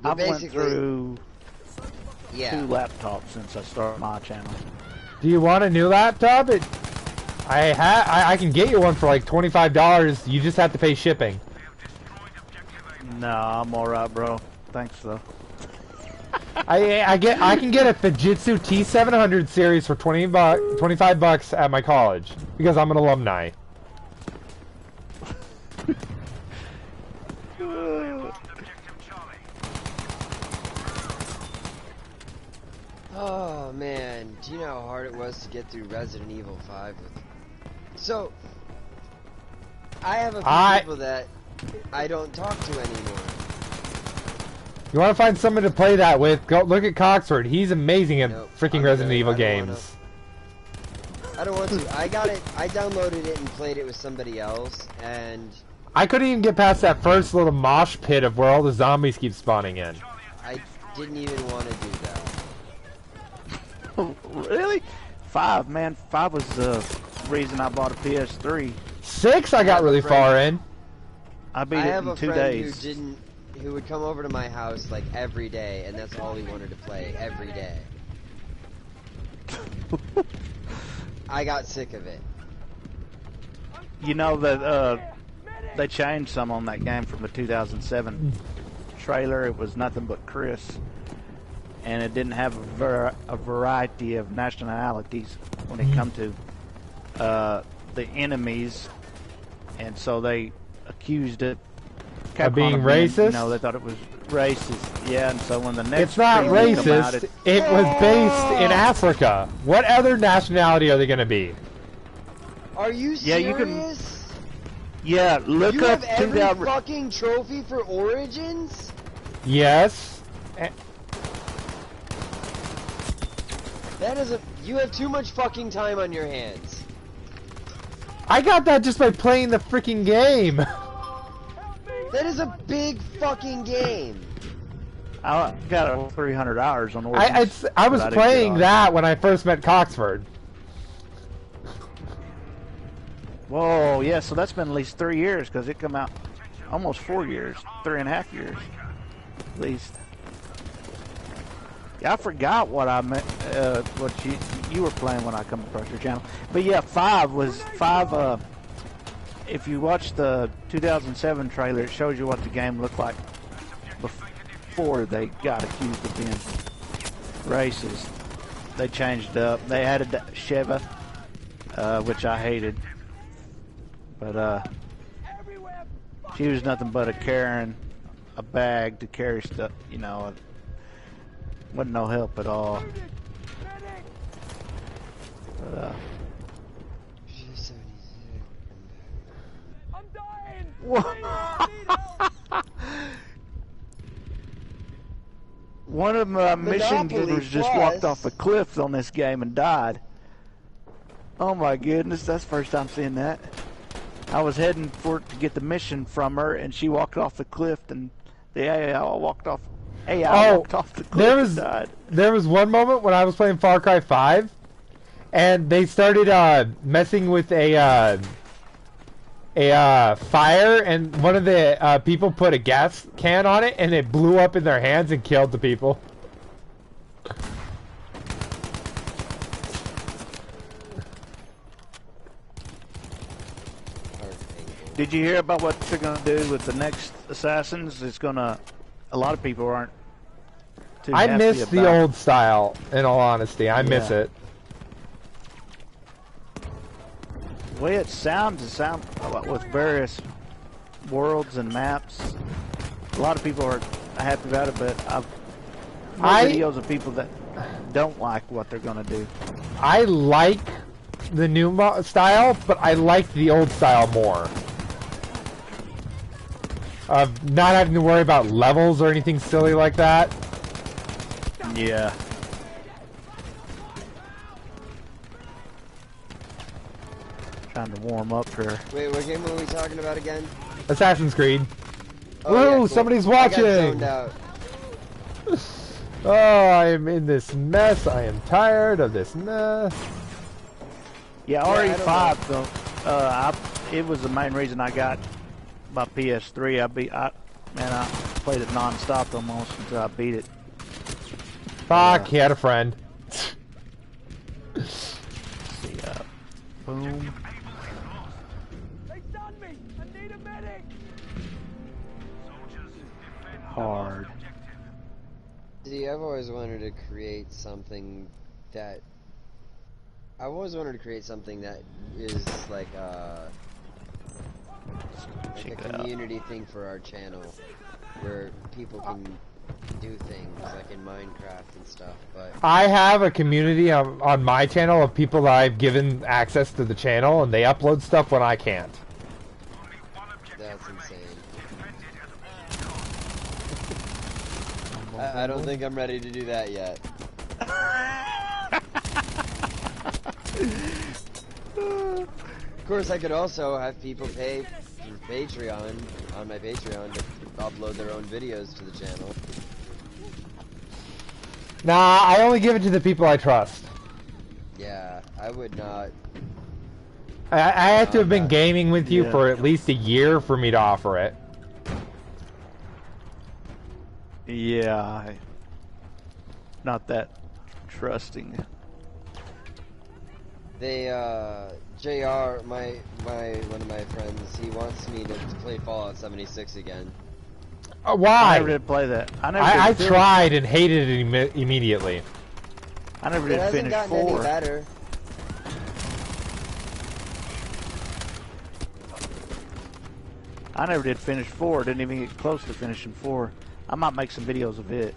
I've went through 2 yeah. laptops since I started my channel. Do you want a new laptop? I can get you one for like $25. You just have to pay shipping. No, I'm alright, bro. Thanks though. I can get a Fujitsu T700 series for $25 at my college because I'm an alumni. Oh man, do you know how hard it was to get through Resident Evil 5 with... So, I have a few people that I don't talk to anymore. You want to find someone to play that with? Go look at Coxford. He's amazing at freaking Resident Evil games. I don't want to. I got it. I downloaded it and played it with somebody else, and I couldn't even get past that first little mosh pit of where all the zombies keep spawning in. I didn't even want to do that. Really? 5, man. 5 was the reason I bought a PS3. 6 I got really far in. I beat it in 2 days. Who would come over to my house like every day, and that's all he wanted to play every day. I got sick of it. You know that they changed some on that game from the 2007 trailer. It was nothing but Chris, and it didn't have a variety of nationalities when it come to the enemies, and so they accused it of being racist? No, they thought it was racist. Yeah, and so when the next it's not racist. It was based in Africa. What other nationality are they going to be? Are you serious? Yeah, you can. Yeah, look you up. You have every fucking trophy for Origins? Yes. That is a. You have too much fucking time on your hands. I got that just by playing the freaking game. That is a big fucking game. I got 300 hours on Origins. I was playing that when I first met Coxford. Whoa, yeah, so that's been at least 3 years, because it come out almost 4 years, 3.5 years, at least. Yeah, I forgot what I meant, what you were playing when I come across your channel. But yeah, 5 was, if you watch the 2007 trailer, it shows you what the game looked like before they got accused of being racist. They changed up. They added Sheva, which I hated. But she was nothing but carrying a bag to carry stuff, you know. Wasn't no help at all. But, I'm dying! One of my mission givers just walked off a cliff on this game and died. Oh my goodness, that's the first time seeing that. I was heading to get the mission from her, and she walked off the cliff, and the AI walked off. Walked off the cliff and died. There was one moment when I was playing Far Cry 5, and they started messing with a fire, and one of the people put a gas can on it, and it blew up in their hands and killed the people. Did you hear about what they're gonna do with the next Assassins? It's gonna. A lot of people aren't too happy I miss the old style. In all honesty, I miss it. The way it sounds with various worlds and maps. A lot of people are happy about it, but I've heard videos of people that don't like what they're gonna do. I like the new style, but I like the old style more. Of not having to worry about levels or anything silly like that. Yeah. Trying to warm up here. Wait, what game were we talking about again? Assassin's Creed. Oh, Woo! yeah, cool. Somebody's I got watching! zoned out. Oh, I am in this mess. I am tired of this mess. Yeah, RE5 though. It was the main reason I got my PS3. I played it non-stop almost until I beat it. Fuck, he had a friend. Let's see, boom. They done me! I need a medic! Hard. See, I've always wanted to create something that... I've always wanted to create something that is like a community thing for our channel, where people can do things like in Minecraft and stuff. But I have a community on my channel of people that I've given access to the channel, and they upload stuff when I can't. that's insane. I don't think I'm ready to do that yet. Of course, I could also have people pay through Patreon, on my Patreon, to upload their own videos to the channel. Nah, I only give it to the people I trust. Yeah, I would not. I have to have been gaming with you Yeah. for at least a year for me to offer it. Yeah, not that trusting. They, JR, one of my friends, he wants me to play Fallout 76 again. Why? I never did play that. I tried and hated it immediately. I never It did hasn't finish gotten any 4. better. I never did finish 4. Didn't even get close to finishing 4. I might make some videos of it.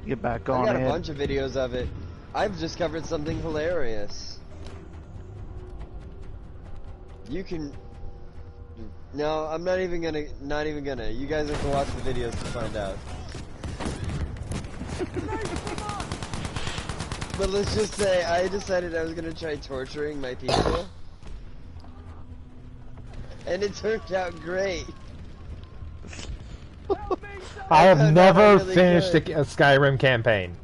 Get back on I got it. a bunch of videos of it. I've discovered something hilarious. You can... No, I'm not even gonna... You guys have to watch the videos to find out. But let's just say, I decided I was gonna try torturing my people. And it turned out great. I have found out never I'm really finished a good. Skyrim campaign.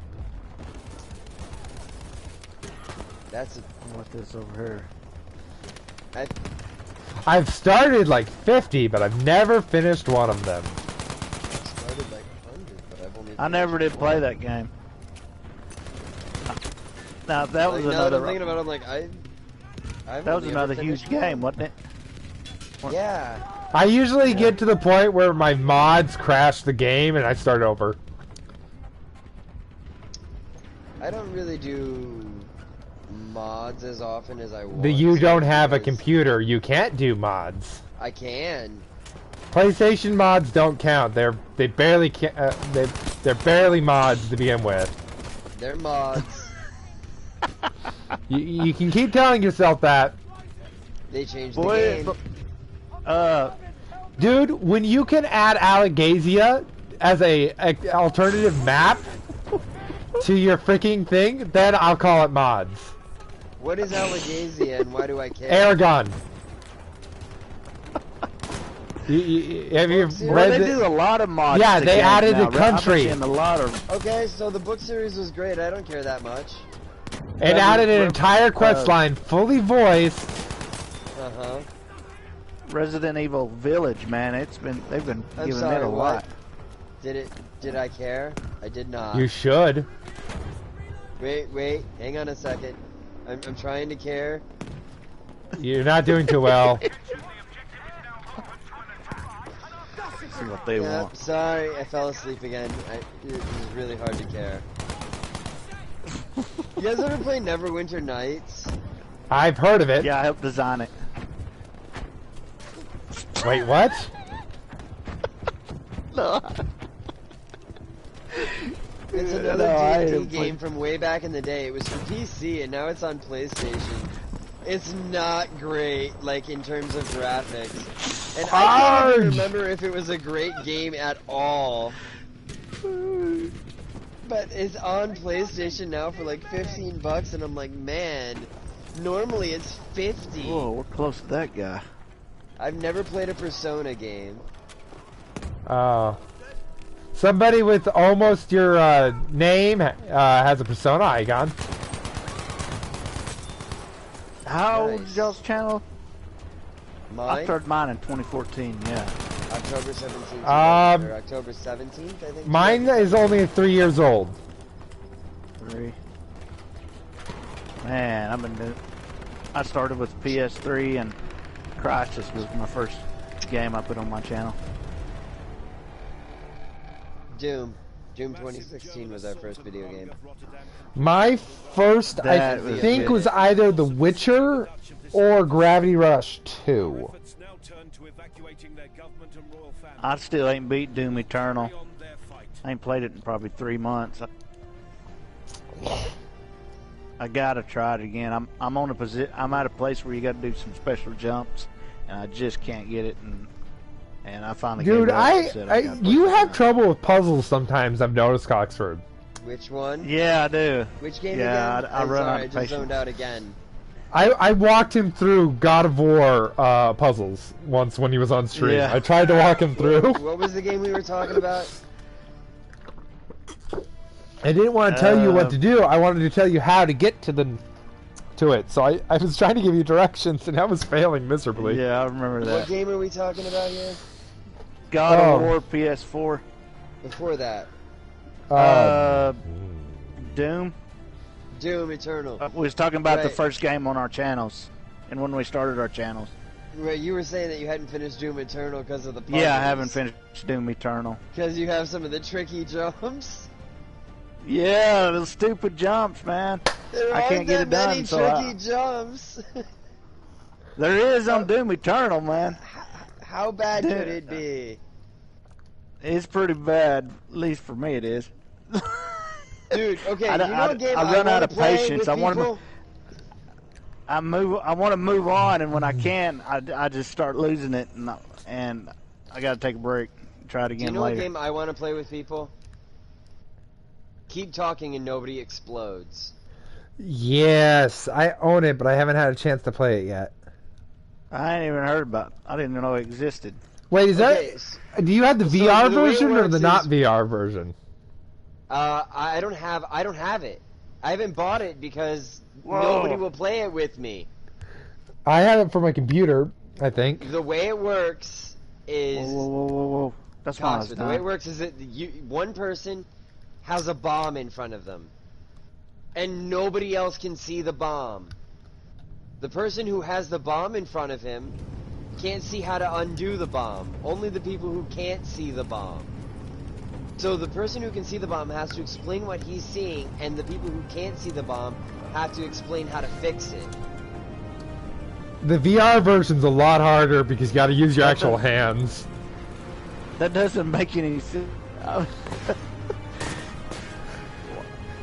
That's a... What this over here? I've started like 50, but I've never finished one of them. started like 100, but I've only... I never did finished play one. that game. Now that was Like, now that I'm another. thinking about it, I'm like, I've That was only another ever huge finished game, one. wasn't it? Yeah. I usually get to the point where my mods crash the game and I start over. I don't really do mods as often as I want. You don't have a because computer, you can't do mods. I can. PlayStation mods don't count. They're barely they're barely mods to begin with. They're mods. You can keep telling yourself that. They changed the Boy, game. Dude, when you can add Allegazia as a alternative map to your freaking thing, then I'll call it mods. What is Allegazia and why do I care? Aragon. Have you Well, read they the- do a lot of mods. Yeah, to they games added now, a right? country. I've been seeing a lot of. Okay, so the book series was great. I don't care that much. It added an entire quest line fully voiced. Uh-huh. Resident Evil Village, man, they've been I'm giving sorry, it a what? lot. Did I care? I did not. You should. Wait, hang on a second. I'm trying to care. You're not doing too well. See what they Yeah, want. sorry, I fell asleep again. It was really hard to care. You guys ever play Neverwinter Nights? I've heard of it. Yeah, I helped design it. Wait, what? No. It's another No, D&D game from way back in the day. It was for PC and now it's on PlayStation. It's not great, like, in terms of graphics. And I can't even remember if it was a great game at all. But it's on PlayStation now for like $15 and I'm like, man, normally it's 50. Whoa, we're close to that guy. I've never played a Persona game. Somebody with almost your name has a Persona icon. How Nice. old's y'all's channel? I Mine? started mine in 2014, yeah. October 17th. Or October 17th, I think. Mine is only 3 years old. 3. Man, I started with PS3 and Crysis was my first game I put on my channel. Doom 2016 was our first video game. My first, I That was think, good. was either The Witcher or Gravity Rush 2. I still ain't beat Doom Eternal. I ain't played it in probably 3 months. I gotta try it again. I'm on a I'm at a place where you gotta do some special jumps, and I just can't get it. And I finally Dude, gave it up and said, you have trouble with puzzles sometimes, I've noticed, Coxford. Which one? Yeah, I do. Which game Yeah, again? I I'm run sorry, out I of just patience. zoned out again. I walked him through God of War puzzles once when he was on stream. Yeah. I tried to walk him through. What was the game we were talking about? I didn't want to tell you what to do. I wanted to tell you how to get to it. So I was trying to give you directions, and I was failing miserably. Yeah, I remember What that. game are we talking about here? God of War PS4. Before that, Doom. Doom Eternal. We was talking about the Right. first game on our channels, and when we started our channels. Right, you were saying that you hadn't finished Doom Eternal because of the puzzles. Yeah, I haven't finished Doom Eternal. Because you have some of the tricky jumps. Yeah, those stupid jumps, man. There I aren't can't get that it done, many so tricky jumps. There is on Doom Eternal, man. How bad could Dude. it be? It's pretty bad, at least for me it is. Dude, okay, I- you know I- a game I I run want out to of play patience. with I wanna- people? I want to move on, and when I can, I just start losing it, and I got to take a break. Try it Do again you know later. a game I want to play with people? Keep talking and nobody explodes. Yes, I own it, but I haven't had a chance to play it yet. I ain't even heard about it. I didn't even know it existed. Wait, is Okay, that? Do you have the so VR the way it version or the works not is- VR version? I don't have it. I haven't bought it because Whoa. nobody will play it with me. I have it for my computer, I think. The way it works is Whoa. That's why I was Coxford, the way it done. works is that one person has a bomb in front of them, and nobody else can see the bomb. The person who has the bomb in front of him can't see how to undo the bomb. Only the people who can't see the bomb. So the person who can see the bomb has to explain what he's seeing, and the people who can't see the bomb have to explain how to fix it. The VR version's a lot harder because you got to use your actual hands. That doesn't make any sense.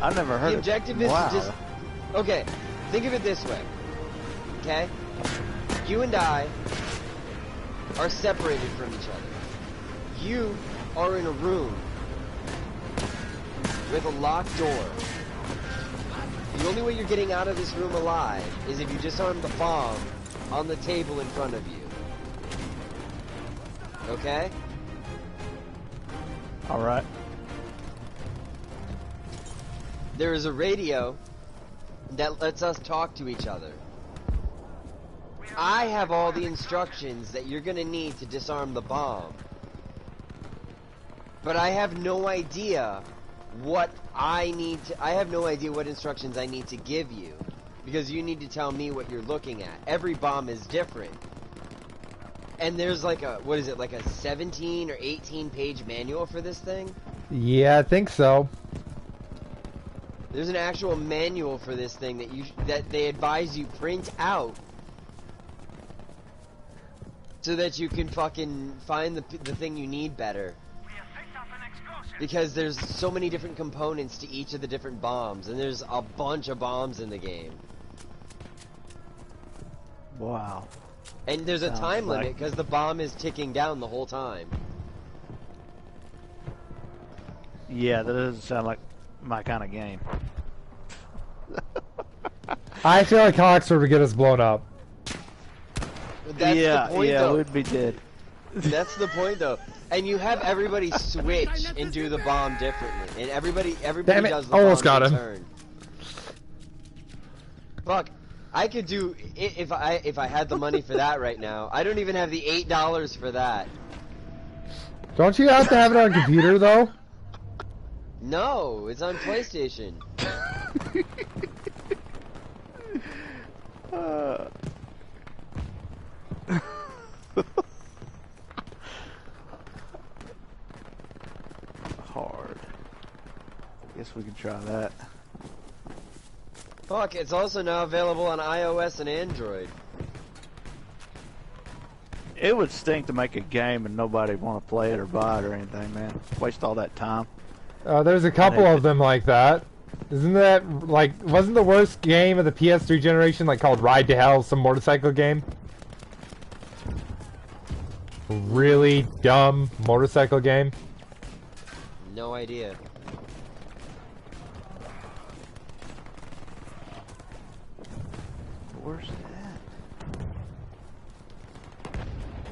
I've never heard The of objective is wow. to just... Okay, think of it this way. Okay? You and I are separated from each other. You are in a room with a locked door. The only way you're getting out of this room alive is if you disarm the bomb on the table in front of you. Okay? All right. There is a radio that lets us talk to each other. I have all the instructions that you're gonna need to disarm the bomb. But I have no idea what I have no idea what instructions I need to give you. Because you need to tell me what you're looking at. Every bomb is different. And there's like a, what is it, like a 17 or 18 page manual for this thing? Yeah, I think so. There's an actual manual for this thing that they advise you print out so that you can fucking find the thing you need better. Because there's so many different components to each of the different bombs, and there's a bunch of bombs in the game. Wow. And there's a Sounds time like- limit because the bomb is ticking down the whole time. Yeah, that doesn't sound like my kind of game. I feel like Hawks were to get us blown up. That's the point, though. we'd be dead. That's the point, though. And you have everybody switch and do the bomb differently, and everybody Damn it, does the almost bomb got in him. turn. Fuck, I could do if I had the money for that right now. I don't even have the $8 for that. Don't you have to have it on computer though? No, it's on PlayStation. Hard. Guess we can try that. Fuck, it's also now available on iOS and Android. It would stink to make a game and nobody want to play it or buy it or anything, man. Waste all that time. There's a couple of them like that. Isn't that like wasn't the worst game of the PS3 generation like called Ride to Hell, some motorcycle game? Really dumb motorcycle game. No idea. Where's that?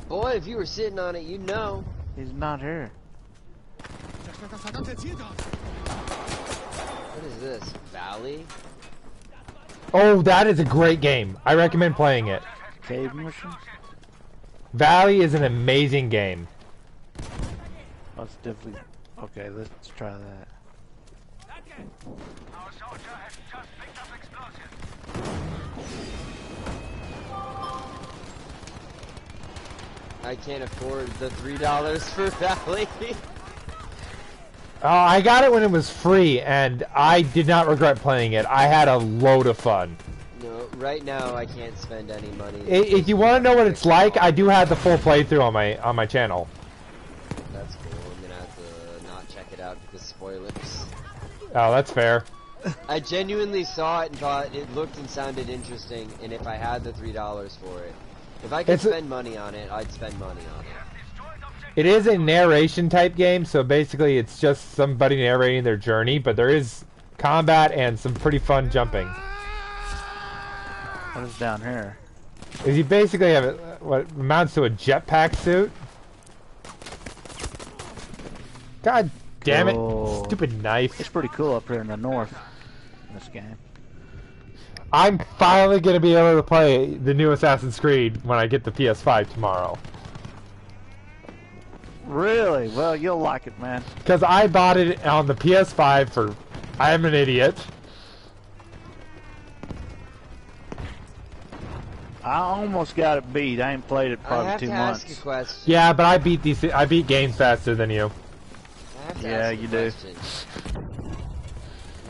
Boy, if you were sitting on it, you'd know. He's not here. What is this? Valley? Oh, that is a great game. I recommend playing it. Cave mission? Valley is an amazing game. Let's definitely. Okay, let's try that. Our soldier has just picked up explosives. I can't afford the $3 for Valley. I got it when it was free, and I did not regret playing it. I had a load of fun. No, right now I can't spend any money. If you want to know what it's like, I do have the full playthrough on my channel. That's cool. I'm gonna have to not check it out because spoilers. Oh, that's fair. I genuinely saw it and thought it looked and sounded interesting, and if I had the $3 for it, if I could spend money on it, I'd spend money on it. It is a narration type game, so basically it's just somebody narrating their journey, but there is combat and some pretty fun jumping. What is down here? Is you basically have what amounts to a jetpack suit. God damn it, Oh. stupid knife. It's pretty cool up here in the north. In this game. I'm finally going to be able to play the new Assassin's Creed when I get the PS5 tomorrow. Really? Well, you'll like it, man. Because I bought it on the PS5 for... I'm an idiot. I almost got it beat. I ain't played it I probably have 2 to months. ask a question. Yeah, but I beat games faster than you. I have to Yeah, ask a you do. question.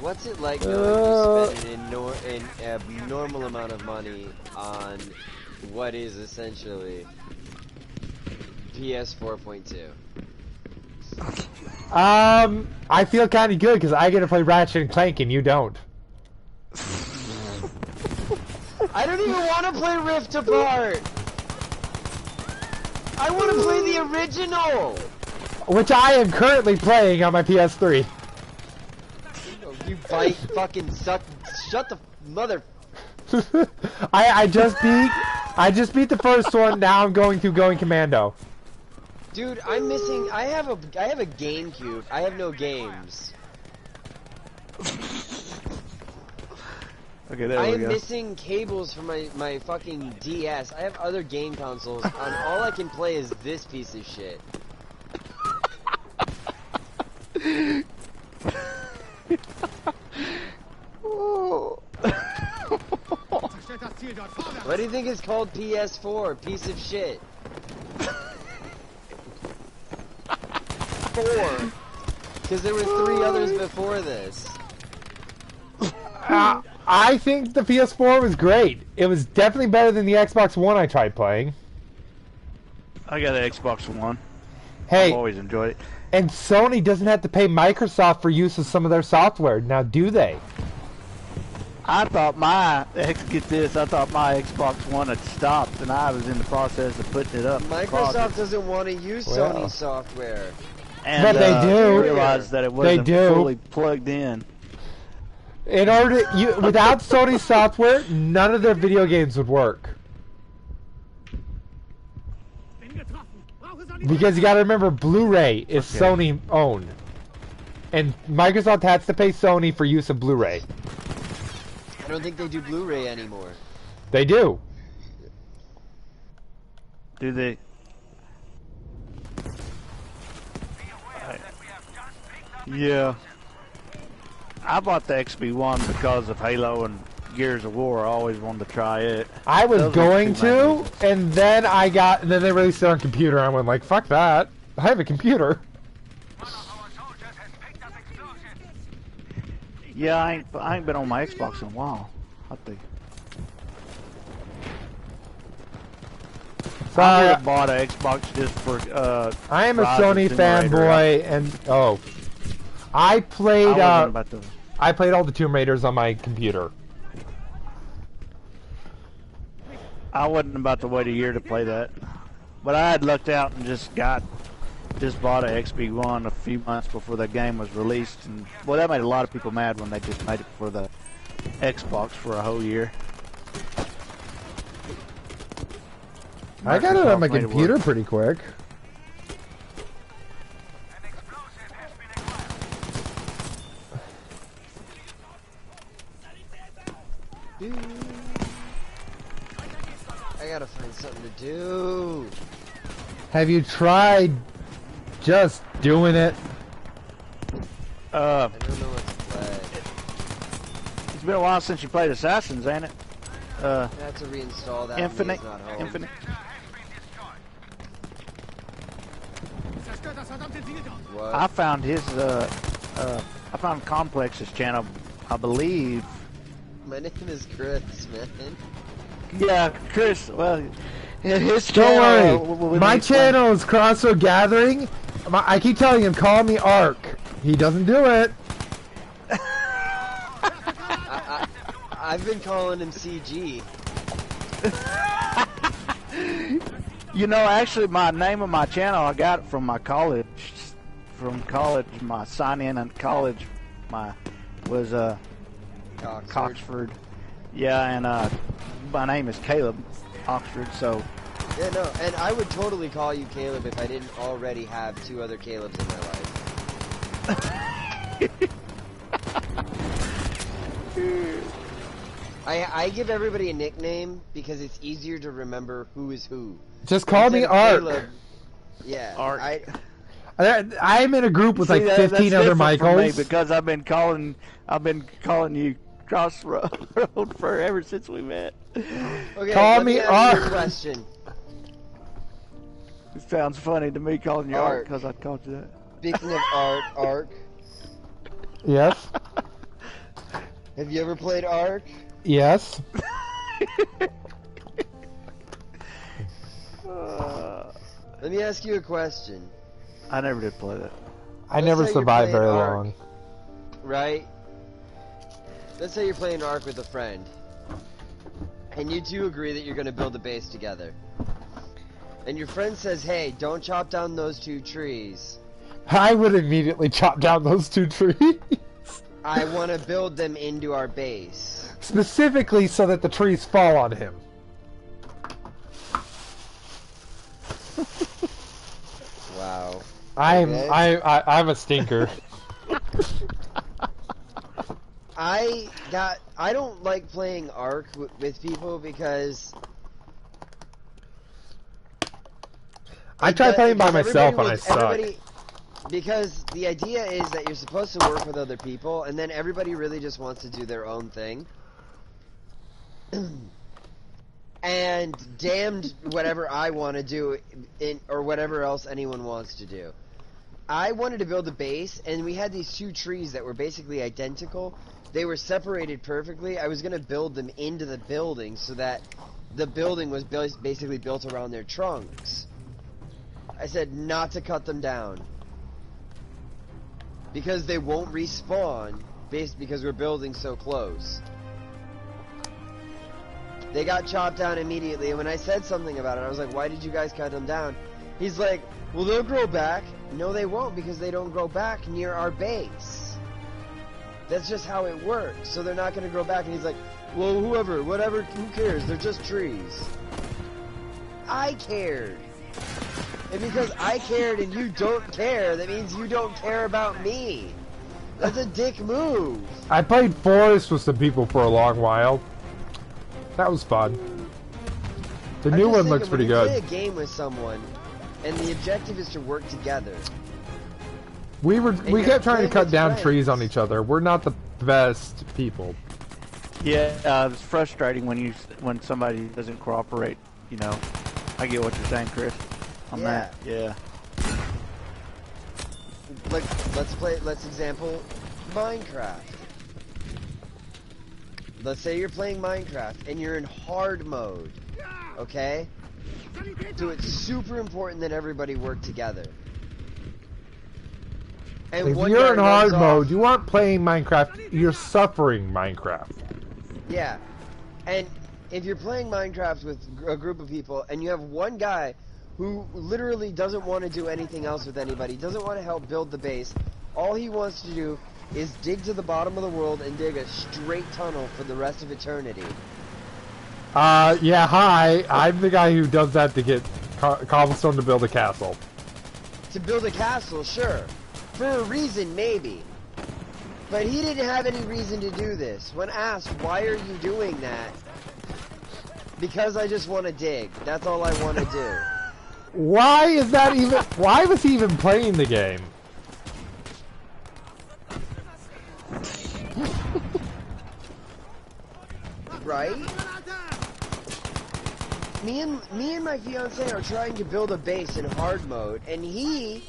What's it like knowing you spend an abnormal amount of money on what is essentially PS 4.2? I feel kind of good because I get to play Ratchet and Clank and you don't. I don't even want to play Rift Apart! I want to play the original! Which I am currently playing on my PS3. Oh, you bite fucking suck. Shut the mother. I just beat the first one. Now I'm going through Going Commando. Dude, I'm missing. I have a GameCube. I have no games. Okay, there I we am go. missing cables for my fucking DS. I have other game consoles, and all I can play is this piece of shit. What do you think is called PS4? Piece of shit. 4. Because there were 3 others before this. I think the PS4 was great. It was definitely better than the Xbox One I tried playing. I got an Xbox One. Hey, I've always enjoyed it. and Sony doesn't have to pay Microsoft for use of some of their software. Now, do they? I thought my Xbox One had stopped, and I was in the process of putting it up. Microsoft doesn't want to use Sony software. And, But they do. Realized that it wasn't fully plugged in. In order to, without Sony software, none of their video games would work. Because you gotta remember, Blu-ray is Sony owned. And Microsoft has to pay Sony for use of Blu-ray. I don't think they do Blu-ray anymore. They do. Do they? Yeah. I bought the XB1 because of Halo and Gears of War. I always wanted to try it. I was going to, and then then they released it on computer, and I went like, fuck that. I have a computer. Yeah, I ain't been on my Xbox in a while. I think. I would have bought an Xbox just for I am a Sony fanboy, and I played I played all the Tomb Raiders on my computer. I wasn't about to wait a year to play that, but I had lucked out and just bought an XB1 a few months before the game was released, and well, that made a lot of people mad when they just made it for the Xbox for a whole year. I got it on my computer pretty quick. I gotta find something to do. Have you tried just doing it? I don't know what to play. It's been a while since you played Assassins, ain't it? I have to reinstall that. Infinite. Not home. Infinite. What? I found I found Complex's channel, I believe. My name is Chris, man. Yeah, Chris. Well, his channel. channel. Don't worry. My channel is Crossroad Gathering. I keep telling him, call me Ark. He doesn't do it. I've been calling him CG. You know, actually, my name of my channel I got it from my college. From college, my sign-in in college, was Coxford. Yeah, and my name is Caleb Oxford. So. Yeah, no, and I would totally call you Caleb if I didn't already have 2 other Calebs in my life. I give everybody a nickname because it's easier to remember who is who. Just call me Ark. Caleb, yeah, Ark. I'm in a group with like 15 other Michaels. Because I've been calling you Crossroad for ever since we met. Okay, call me Ark. Question. It sounds funny to me calling you Ark because I called you that. Speaking of Ark. Yes. Have you ever played Ark? Yes. Let me ask you a question. I never did play that. I never survived very Ark, long. Right? Let's say you're playing Ark with a friend. And you two agree that you're going to build a base together. And your friend says, hey, don't chop down those 2 trees. I would immediately chop down those 2 trees. I want to build them into our base. Specifically so that the trees fall on him. Wow. I'm Okay. a stinker. I don't like playing Ark with people because I try playing by myself and I suck. Because the idea is that you're supposed to work with other people, and then everybody really just wants to do their own thing. And damned whatever I want to do, or whatever else anyone wants to do. I wanted to build a base, and we had these two trees that were basically identical. They were separated perfectly. I was going to build them into the building so that the building was basically built around their trunks. I said not to cut them down. Because they won't respawn, because we're building so close. They got chopped down immediately, and when I said something about it, I was like, why did you guys cut them down? He's like, well, they'll grow back. No, they won't, because they don't grow back near our base. That's just how it works. So they're not going to grow back. And he's like, well, whatever, who cares? They're just trees. I cared. And because I cared and you don't care, that means you don't care about me. That's a dick move. I played Forest with some people for a long while. That was fun. The new one looks pretty good. When you play a game with someone, and the objective is to work together. We kept trying to cut down trees on each other. We're not the best people. Yeah, it's frustrating when somebody doesn't cooperate. You know, I get what you're saying, Chris. On that, yeah. Like, let's example Minecraft. Let's say you're playing Minecraft and you're in hard mode, okay? So it's super important that everybody work together. And if you're in hard mode, you aren't playing Minecraft, you're suffering Minecraft. Yeah. And if you're playing Minecraft with a group of people and you have one guy who literally doesn't want to do anything else with anybody, doesn't want to help build the base, all he wants to do is dig to the bottom of the world and dig a straight tunnel for the rest of eternity. Yeah, hi. I'm the guy who does that to get cobblestone to build a castle. To build a castle, sure. For a reason, maybe. But he didn't have any reason to do this. When asked, why are you doing that? Because I just want to dig. That's all I want to do. Why is that even... Why was he even playing the game? Right? Me and my fiance are trying to build a base in hard mode, and he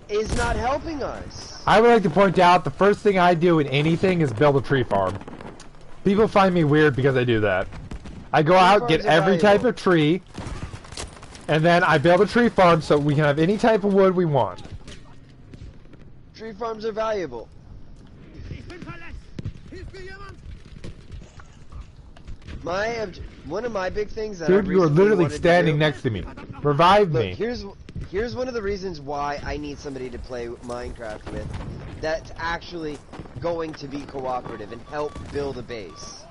is not helping us. I would like to point out the first thing I do in anything is build a tree farm. People find me weird because I do that. I go out, get every type of tree, and then I build a tree farm so we can have any type of wood we want. Tree farms are valuable. One of my big things that dude, you are literally standing next to me. Revive me. Here's one of the reasons why I need somebody to play Minecraft with that's actually going to be cooperative and help build a base.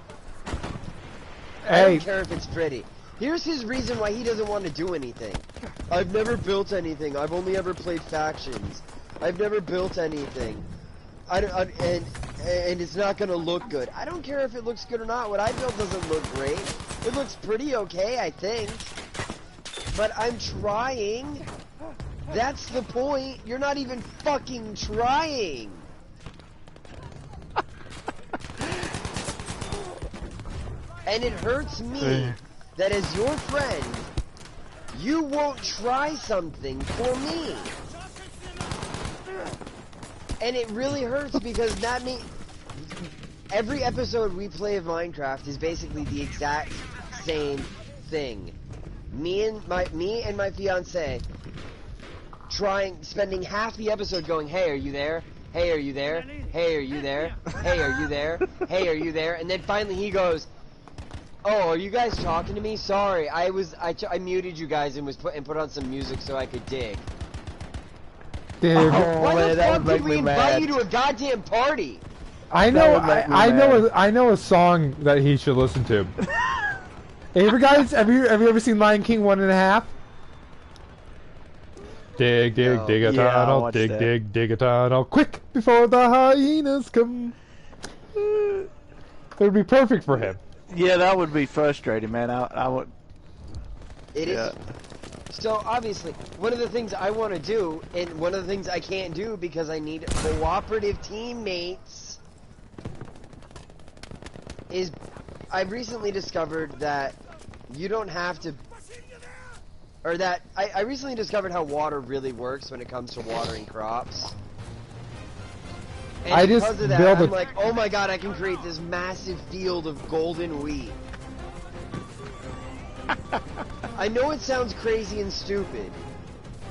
I don't care if it's pretty. Here's his reason why he doesn't want to do anything. I've never built anything. I've only ever played factions. I've never built anything. And it's not gonna look good. I don't care if it looks good or not. What I built doesn't look great. It looks pretty okay, I think. But I'm trying. That's the point. You're not even fucking trying. And it hurts me that as your friend, you won't try something for me. And it really hurts because that means every episode we play of Minecraft is basically the exact same thing. Me and my fiance spending half the episode going, "Hey, are you there? Hey, are you there? Hey, are you there? Hey, are you there? Hey, are you there?" And then finally he goes, "Oh, are you guys talking to me? Sorry, I muted you guys and put on some music so I could dig." Dude, why the fuck did we invite you to a goddamn party? I know a song that he should listen to. Hey, have you ever seen Lion King 1.5? Dig, dig, dig a tunnel, dig, dig, dig a tunnel, quick before the hyenas come. It would be perfect for him. Yeah, that would be frustrating, man. I would. It is. So obviously, one of the things I want to do, and one of the things I can't do because I need cooperative teammates, is I've recently discovered that you don't have to Or that, I recently discovered how water really works when it comes to watering crops. And I because just of that, build I'm a- like, oh my god, I can create this massive field of golden wheat. I know it sounds crazy and stupid,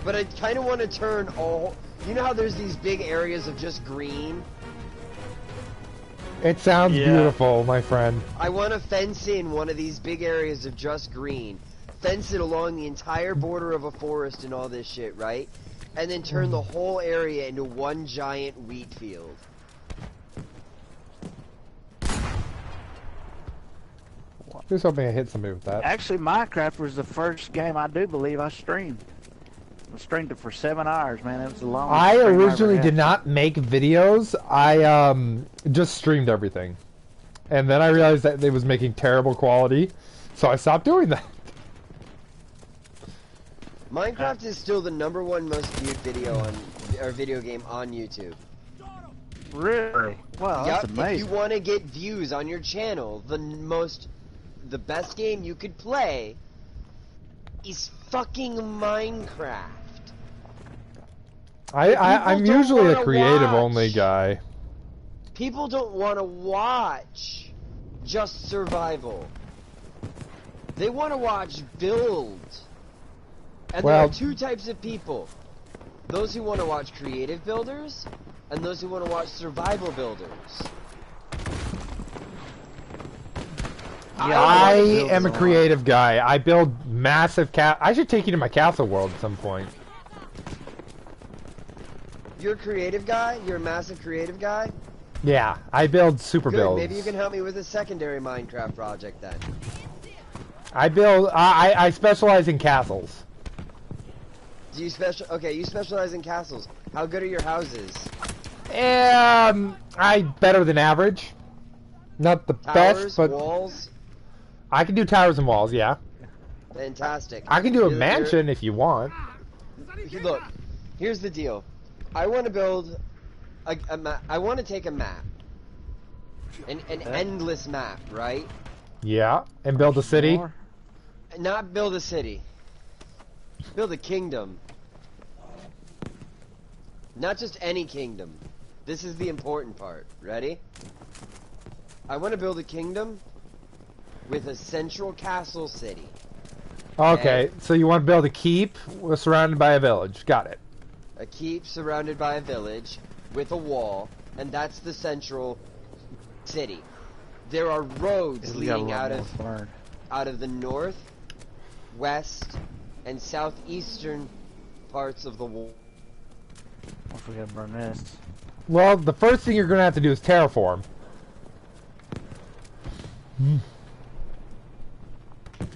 but I kind of want to turn all... You know how there's these big areas of just green? It sounds Yeah. beautiful, my friend. I want to fence in one of these big areas of just green. Fence it along the entire border of a forest and all this shit, right? And then turn the whole area into one giant wheat field. Just hoping I hit somebody with that. Actually, Minecraft was the first game I do believe I streamed. I streamed it for 7 hours, man. It was the longest. I stream ever originally had. did not make videos. I just streamed everything. And then I realized that it was making terrible quality, so I stopped doing that. Minecraft is still the #1 most viewed video game on YouTube. Really? Wow, that's Yup, if amazing. you want to get views on your channel, the best game you could play is fucking Minecraft. I'm don't usually a wanna creative watch. only guy. People don't want to watch just survival. They want to watch build. And there Well- are two types of people. Those who want to watch creative builders, and those who want to watch survival builders. Yeah, I like building am a lot. creative guy. I build massive I should take you to my castle world at some point. You're a creative guy? You're a massive creative guy? Yeah, I build super Good, builds. maybe you can help me with a secondary Minecraft project then. I build. I specialize in castles. Do you you specialize in castles. How good are your houses? I better than average. Not the Towers, best, but walls? I can do towers and walls. Yeah, Fantastic. I can do a You're- mansion if you want. Look, here's the deal. I want to build a map. I want to take a map. An endless map, right? Yeah, and build a city. More? Not build a city. Build a kingdom. Not just any kingdom. This is the important part. Ready? I want to build a kingdom with a central castle city. Okay, so you want to build a keep surrounded by a village. Got it. A keep surrounded by a village with a wall, and that's the central city. There are roads We got a leading lot out more of to learn. the north, west, and southeastern parts of the wall. If we gotta burn this. Well, the first thing you're going to have to do is terraform.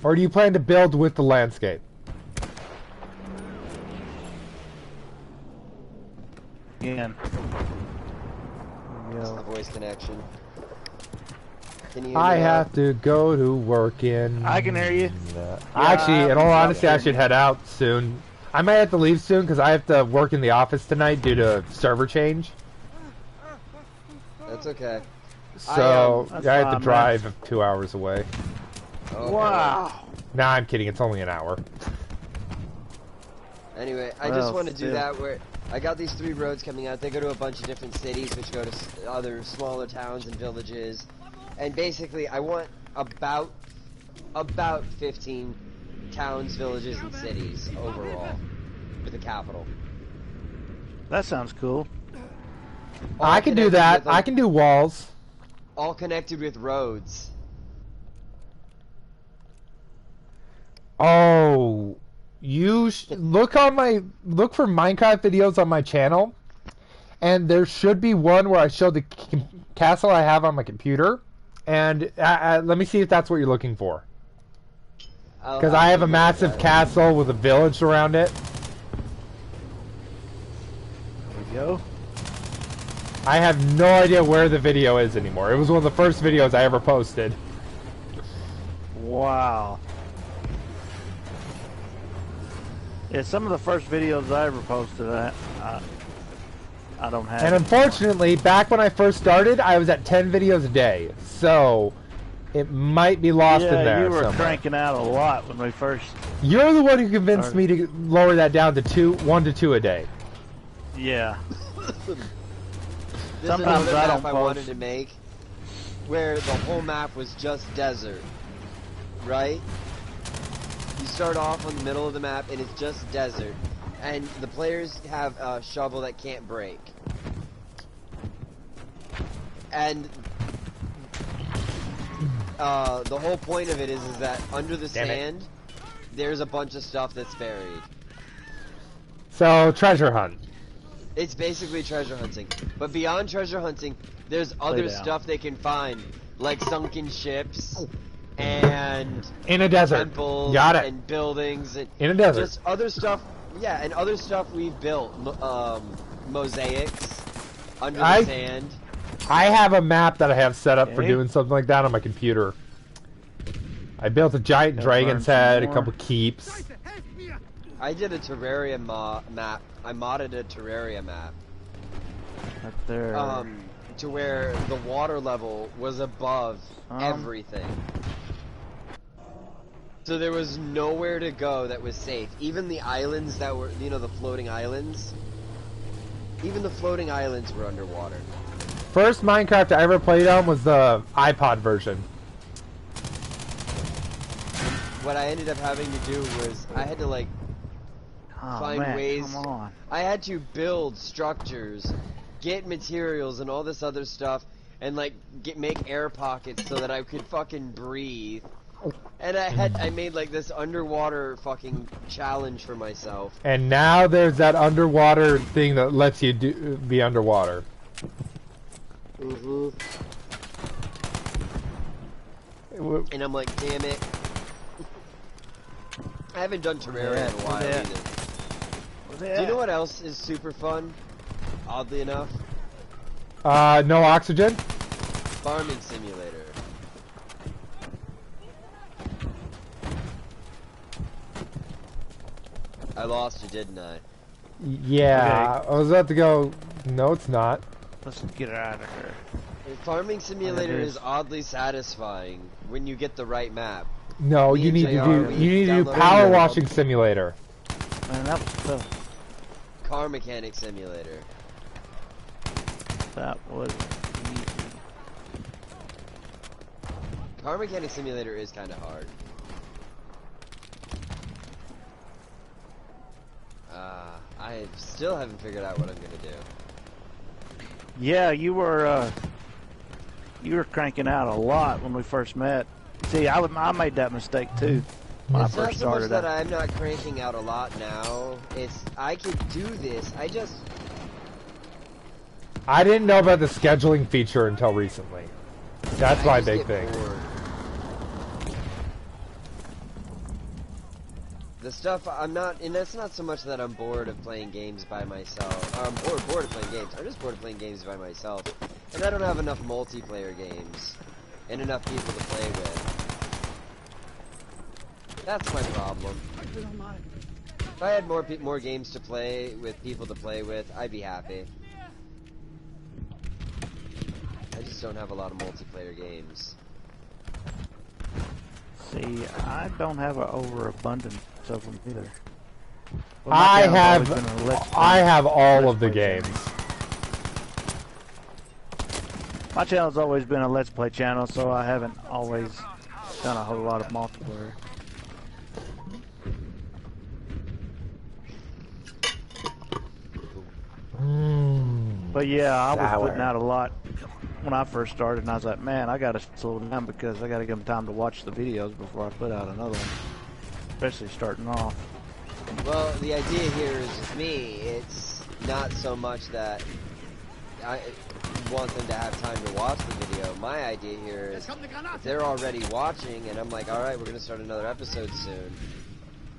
Or do you plan to build with the landscape? Again. It's the voice connection. Can you hear I me now? have to go to work in... I can hear you. Actually, in all Yeah. honesty, I should head out soon. I might have to leave soon because I have to work in the office tonight due to server change. That's okay. So, That's I have to fine, drive 2 hours away. Okay. Wow. Nah, I'm kidding. It's only an hour. Anyway, I Well, just want to do still. that where I got these 3 roads coming out. They go to a bunch of different cities, which go to other smaller towns and villages. And basically, I want about 15 towns, villages, and cities overall with a capital. That sounds cool. All I can do connected that. with a- I can do walls. All connected with roads. Oh, look for Minecraft videos on my channel, and there should be one where I show the castle I have on my computer. And let me see if that's what you're looking for. Because I have a massive castle with a village around it. There we go. I have no idea where the video is anymore. It was one of the first videos I ever posted. Wow. Yeah, some of the first videos I ever posted, I don't have. And unfortunately, back when I first started, I was at 10 videos a day. So, It might be lost in there you were somewhere. cranking out a lot when we first... You're the one who convinced me to lower that down to 1 to 2 a day. Yeah. This Sometimes is another I map don't I post. wanted to make, where the whole map was just desert, right? You start off on the middle of the map and it's just desert, and the players have a shovel that can't break. And the whole point of it is that under the sand, there's a bunch of stuff that's buried. So, treasure hunt. It's basically treasure hunting. But beyond treasure hunting, there's other down. stuff they can find, like sunken ships and In a desert. temples Got it. and buildings and In a desert. just other stuff. Yeah, and other stuff we've built, mosaics under the sand. I have a map that I have set up for Okay. doing something like that on my computer. I built a giant Gotta dragon's learn some head, a more. couple keeps. I did a Terraria map. I modded a Terraria map. Right there. To where the water level was above everything. So there was nowhere to go that was safe. Even the islands that were, you know, the floating islands. Even the floating islands were underwater. First Minecraft I ever played on was the iPod version. What I ended up having to do was I had to like oh, find man, ways. come on. I had to build structures, get materials and all this other stuff, and like make air pockets so that I could fucking breathe. And I made like this underwater fucking challenge for myself. And now there's that underwater thing that lets you be underwater. Mm-hmm. And I'm like, damn it. I haven't done Terraria in a while either. Do you know what else is super fun? Oddly enough, No oxygen? Farming Simulator. I lost you, didn't I? Yeah, I was about to go, no it's not. Let's get her out of here. Farming Simulator it is is. oddly satisfying when you get the right map. No, Me you and need to JR, do we you need to do downloaded power it. washing simulator. Man, that was tough. Car Mechanic Simulator. That was easy. Car Mechanic Simulator is kind of hard. I still haven't figured out what I'm gonna do. Yeah, you were cranking out a lot when we first met. See, I made that mistake too when I It's not first so much started. that I'm not cranking out a lot now. It's I could do this. I didn't know about the scheduling feature until recently. That's my just big get thing. bored. The stuff I'm not, and that's not so much that I'm bored of playing games by myself. I'm bored of playing games. I'm just bored of playing games by myself, and I don't have enough multiplayer games and enough people to play with. That's my problem. If I had more games to play with, people to play with, I'd be happy. I just don't have a lot of multiplayer games. See, I don't have an overabundance of them either. Well, my I channel's always been a Let's Play- have all Let's of the Play games. My channel's always been a Let's Play channel, so I haven't always done a whole lot of multiplayer. But yeah, I was Sour. putting out a lot when I first started, and I was like, man, I gotta slow down because I gotta give them time to watch the videos before I put out another one, especially starting off. Well, the idea here is with me, it's not so much that I want them to have time to watch the video. My idea here is if they're already watching and I'm like, alright, we're going to start another episode soon,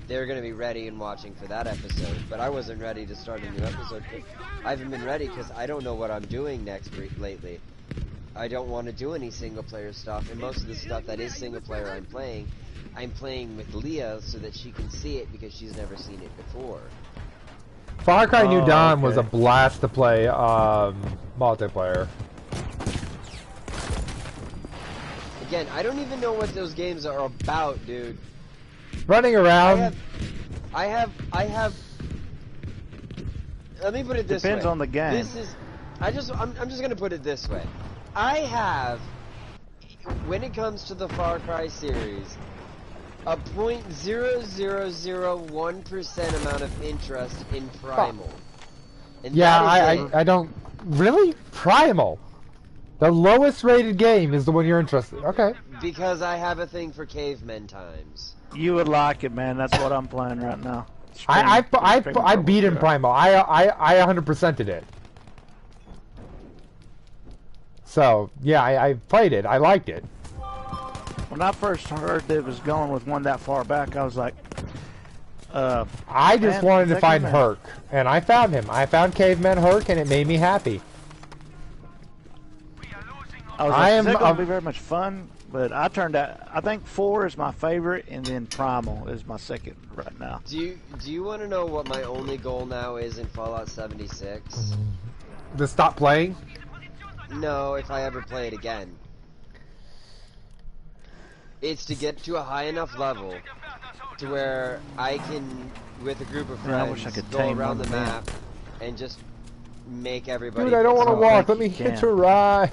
they're going to be ready and watching for that episode. But I wasn't ready to start a new episode. I haven't been ready because I don't know what I'm doing lately. I don't want to do any single player stuff, and most of the stuff that is single player I'm playing with Leah so that she can see it because she's never seen it before. Far Cry New Oh, Dawn was a okay. blast to play multiplayer. Again, I don't even know what those games are about, dude. Running around. I have. Let me put it this way. Depends on the game. This is. I'm just gonna put it this way. I have, when it comes to the Far Cry series, a 0.0001% amount of interest in Primal. And Yeah, that is I don't really Primal. The lowest rated game is the one you're interested in. Okay. because I have a thing for cavemen times. You would like it, man. That's what I'm playing right now. I beat in Primal. I 100%ed it. So yeah, I played it. I liked it. When I first heard that it was going with one that far back, I was like, I just wanted to find man. Herc, and I found him. I found Caveman Herc, and it made me happy. I was like, it's going to be very much fun, but I turned out, I think 4 is my favorite, and then Primal is my second right now. Do you want to know what my only goal now is in Fallout 76? To stop playing? No, if I ever play it again. It's to get to a high enough level to where I can, with a group of Yeah, I friends, wish I could go tame around one the of them. map and just make everybody. Dude, I don't want to I walk. think Let me you hitch can. a ride.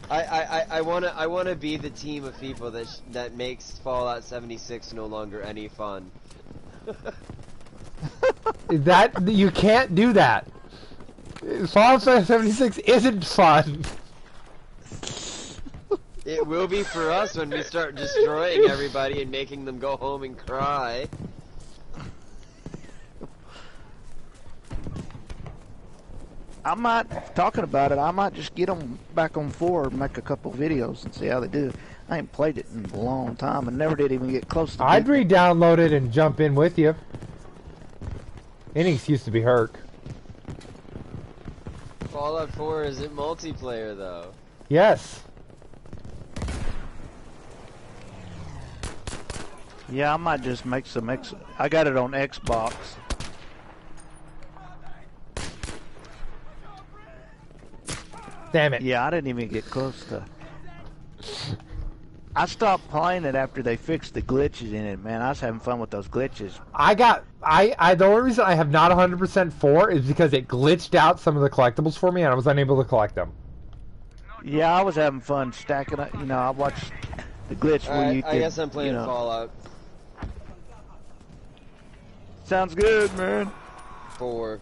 I wanna be the team of people that makes Fallout 76 no longer any fun. That you can't do that. Fallout 76 isn't fun. It will be for us when we start destroying everybody and making them go home and cry. I might, talking about it, I might just get them back on 4 and make a couple videos and see how they do. I ain't played it in a long time and never did even get close to I'd beating it. re-download it and jump in with you. Any excuse to be Herc. Fallout 4 isn't multiplayer though. Yes. Yeah, I might just make some I got it on Xbox. Damn it. Yeah, I didn't even get close to. I stopped playing it after they fixed the glitches in it, man. I was having fun with those glitches. The only reason I have not 100% 4 is because it glitched out some of the collectibles for me and I was unable to collect them. Yeah, I was having fun stacking up. You know, I watched the glitch where you could, I guess I'm playing you know, Fallout Sounds good, man. 4.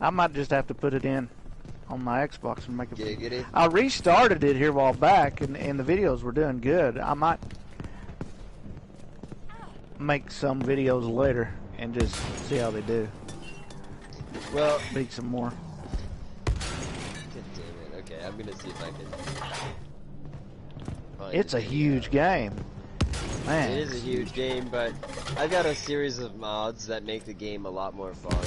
I might just have to put it in on my Xbox and make it. Giggity. I restarted it here a while back, and the videos were doing good. I might make some videos later and just see how they do. Well, Make some more. God damn it. Okay, I'm gonna see if I can. Find It's a huge game, man. It is a huge game, but I've got a series of mods that make the game a lot more fun.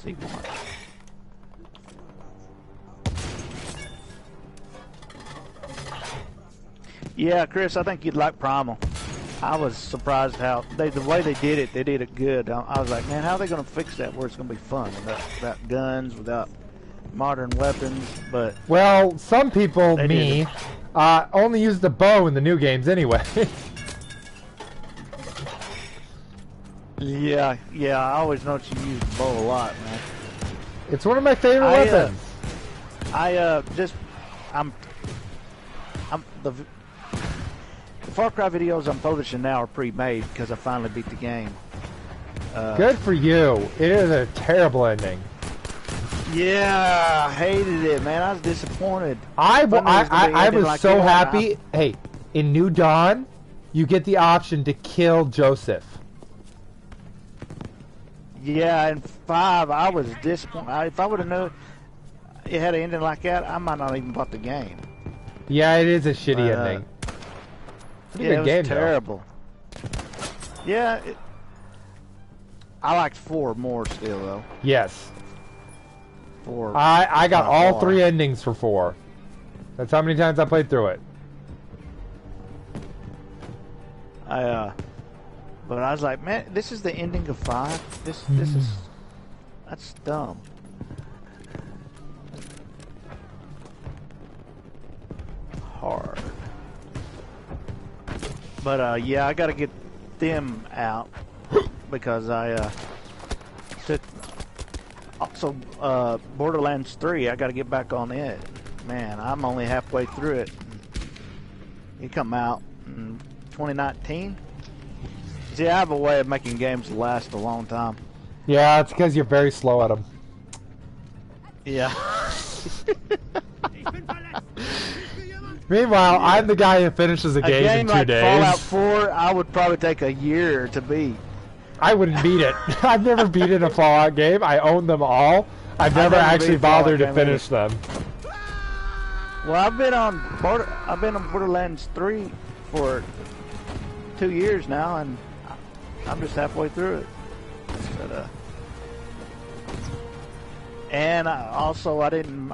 See more. Yeah, Chris, I think you'd like Primal. I was surprised how the way they did it good. I was like, man, how are they going to fix that where it's going to be fun without guns, without modern weapons? But Well, some people, They me, did only use the bow in the new games anyway. yeah, I always noticed you use the bow a lot, man. It's one of my favorite weapons. The Far Cry videos I'm publishing now are pre-made because I finally beat the game. Good for you. It is a terrible ending. Yeah, I hated it, man. I was disappointed. I thought it was gonna be was ended like so that. happy. Hey, in New Dawn, you get the option to kill Joseph. Yeah, in 5, I was disappointed. If I would have known it had an ending like that, I might not even bought the game. Yeah, it is a shitty ending. Pretty Yeah, good it game, was though. terrible. Yeah, I liked 4 more still, though. Yes. 4. I got Not all far. 3 endings for 4. That's how many times I played through it. But I was like, man, this is the ending of 5. This is that's dumb. hard. But yeah, I gotta get them out because I took also Borderlands 3. I gotta get back on it. Man, I'm only halfway through it. It come out in 2019. See, I have a way of making games last a long time. Yeah, it's because you're very slow at them. Yeah. Meanwhile, I'm the guy who finishes a game in 2 like days. Fallout 4, I would probably take a year to beat. I wouldn't beat it. I've never beaten a Fallout game. I own them all. I've never actually bothered to finish them. Well, I've been on Borderlands 3 for 2 years now, and I'm just halfway through it. But, and I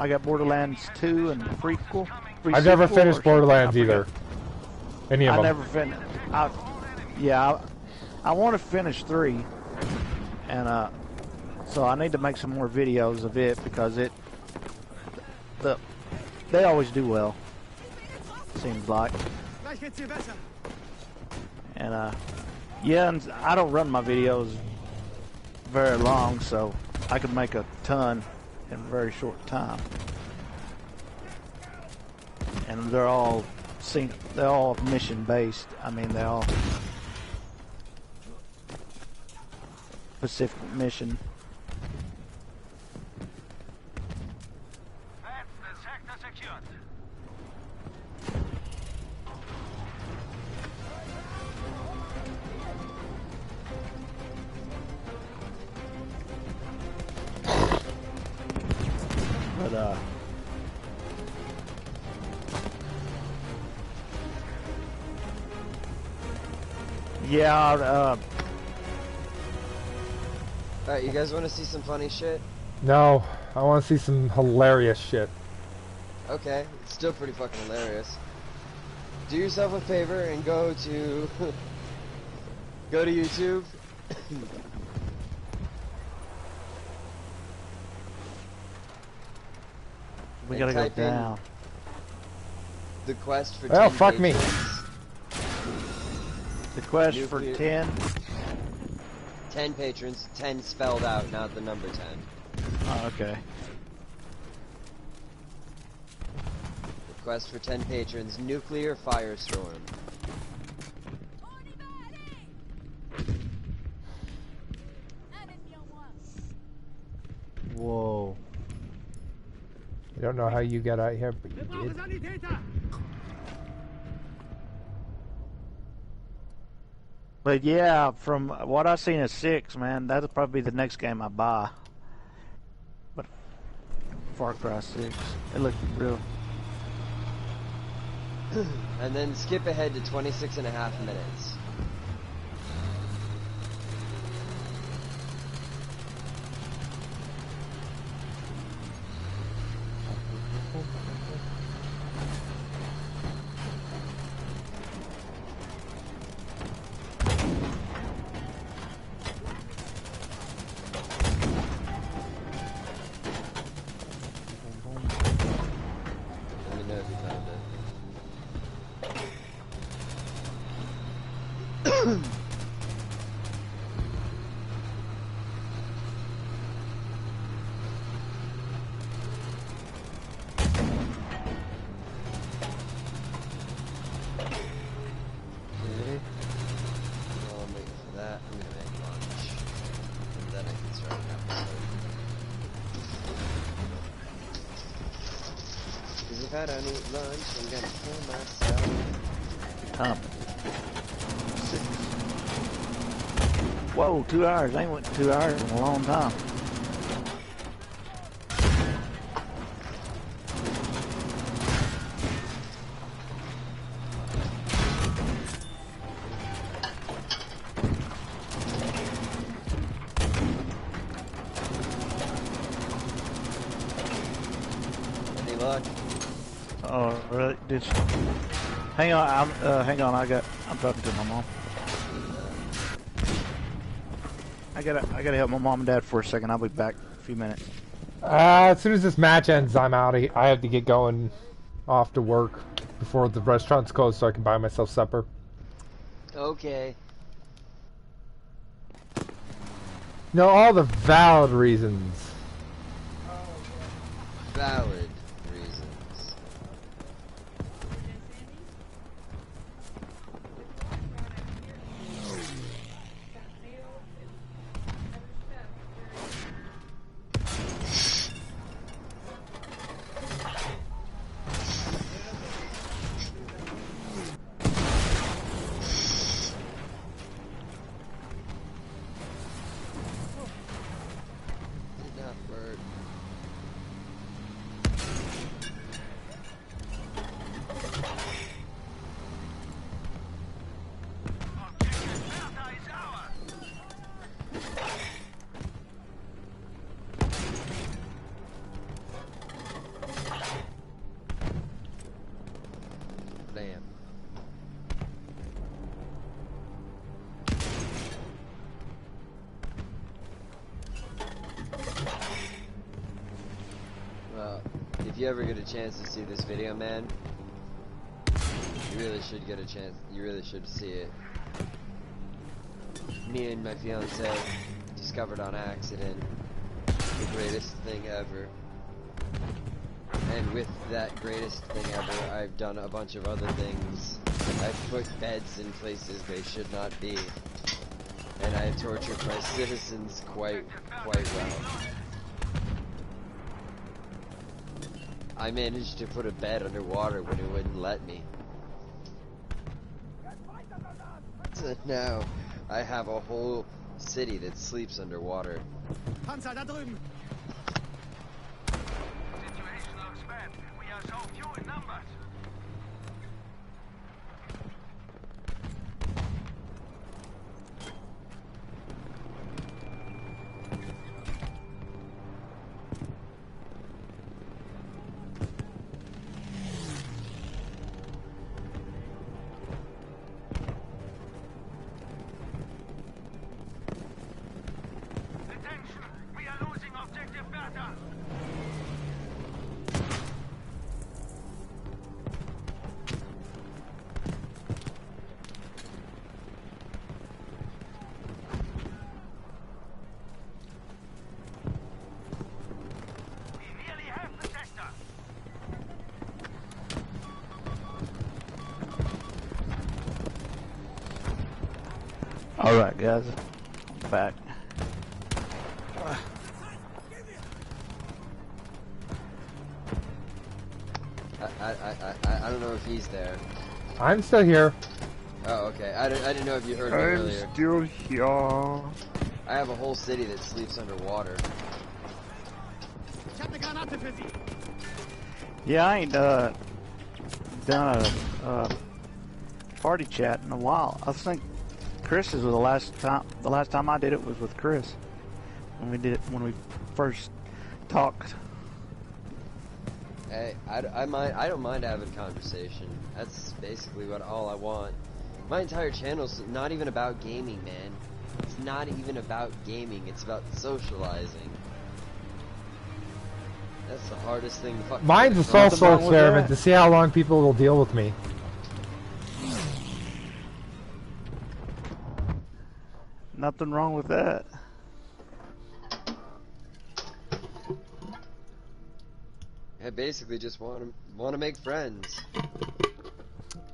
got Borderlands 2 and prequel. I've never finished Borderlands either. Any of them. I never finished. Yeah, I want to finish 3, and so I need to make some more videos of it because they always do well. Seems like. And yeah, and I don't run my videos very long, so I can make a ton in a very short time. And they're all mission based. I mean, they're all specific mission. But yeah, Alright, you guys want to see some funny shit? No, I want to see some hilarious shit. Okay, it's still pretty fucking hilarious. Do yourself a favor and go to go to YouTube. we gotta go type in down. The quest for 10 Well, fuck me. patrons. The quest for Nuclear- 10. 10 patrons, 10 spelled out, not the number 10. Oh, okay. Quest for 10 patrons, Nuclear Firestorm. Whoa. I don't know how you got out here, but you did. But yeah, from what I've seen of 6, man, that'll probably be the next game I buy. But Far Cry 6, it looked real. And then skip ahead to 26.5 minutes. Let me know if you found it. While I'm waiting for that, I'm gonna make lunch. And then I can start an episode. Because if I don't eat lunch, I'm gonna kill myself. Whoa, 2 hours. I ain't went 2 hours in a long time. Any luck? Oh, really? Did you... Hang on, hang on. I'm talking to my mom. I gotta help my mom and dad for a second. I'll be back in a few minutes. As soon as this match ends, I'm out. I have to get going off to work. before the restaurant's closed so I can buy myself supper. Okay. No, all the valid reasons. Valid reasons. Did not work. Damn. Well, if you ever get a chance to see this video, man, you really should get a chance. You really should see it. Me and my fiance discovered on accident the greatest thing ever. And with that greatest thing ever, I've done a bunch of other things. I've put beds in places they should not be. And I have tortured my citizens quite well. I managed to put a bed underwater when it wouldn't let me. So now, I have a whole city that sleeps underwater. Panzer da drüben! Situation looks bad. We are so few in numbers. Attention! We are losing objective Bertha! We nearly have the sector! Alright, guys. I'm back. I don't know if he's there. I'm still here. Oh, okay. I didn't know if you heard me earlier. still here. I have a whole city that sleeps underwater. Ich hab eine Granate für Sie! Yeah, I ain't done a party chat in a while. I think Chris's was the last time. The last time I did it was with Chris when we first talked. Hey, I don't mind having conversation. That's basically all I want. My entire channel's not even about gaming, man. It's not even about gaming. It's about socializing. That's the hardest thing to fucking Mine's a do. social wrong with experiment that. to see how long people will deal with me. Nothing wrong with that. I basically just want to make friends.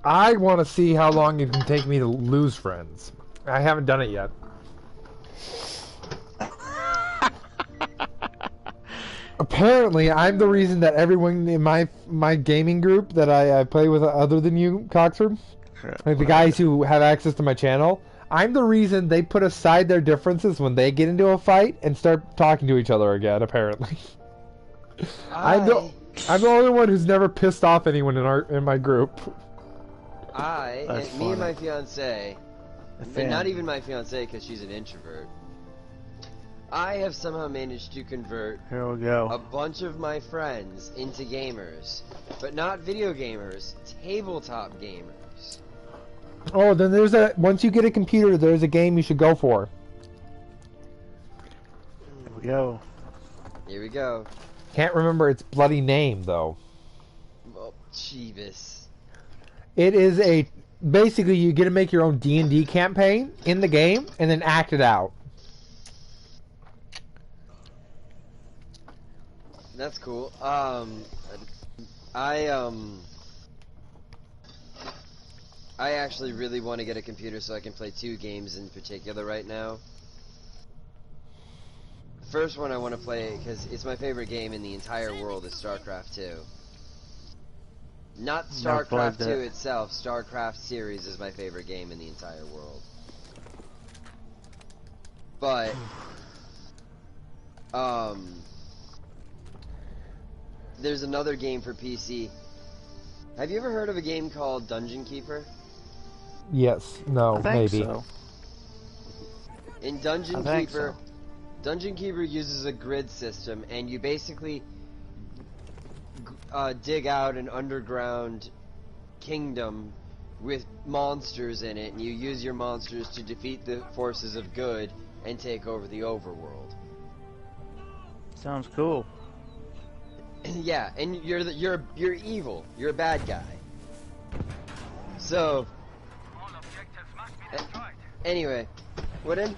I want to see how long it can take me to lose friends. I haven't done it yet. Apparently, I'm the reason that everyone in my gaming group that I play with other than you, Coxer, like the guys who have access to my channel, I'm the reason they put aside their differences when they get into a fight and start talking to each other again, apparently. I'm the only one who's never pissed off anyone in my group. That's Me and funny. my fiance, and not even my fiance because she's an introvert, I have somehow managed to convert Here we go. a bunch of my friends into gamers, but not video gamers, tabletop gamers. Oh, then once you get a computer, there's a game you should go for. Here we go. Here we go. Can't remember its bloody name, though. Well, Jeebus. It is basically you get to make your own D&D campaign in the game and then act it out. That's cool. I actually really want to get a computer so I can play 2 games in particular right now. The first one I want to play, because it's my favorite game in the entire world, is StarCraft 2. Not StarCraft 2 itself, StarCraft series is my favorite game in the entire world. But, there's another game for PC. Have you ever heard of a game called Dungeon Keeper? Yes. No. Maybe. So. In Dungeon Keeper, Dungeon Keeper uses a grid system, and you basically dig out an underground kingdom with monsters in it, and you use your monsters to defeat the forces of good and take over the overworld. Sounds cool. Yeah, and you're evil. You're a bad guy. So, anyway, what in?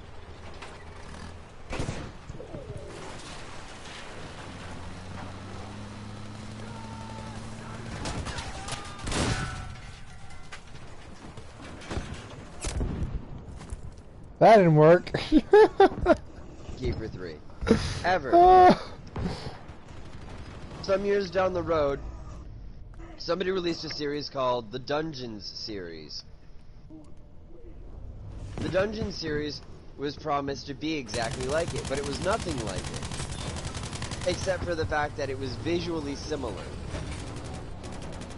That didn't work. Keeper 3. Ever. Some years down the road, somebody released a series called the Dungeons series. The Dungeons series was promised to be exactly like it, but it was nothing like it. Except for the fact that it was visually similar.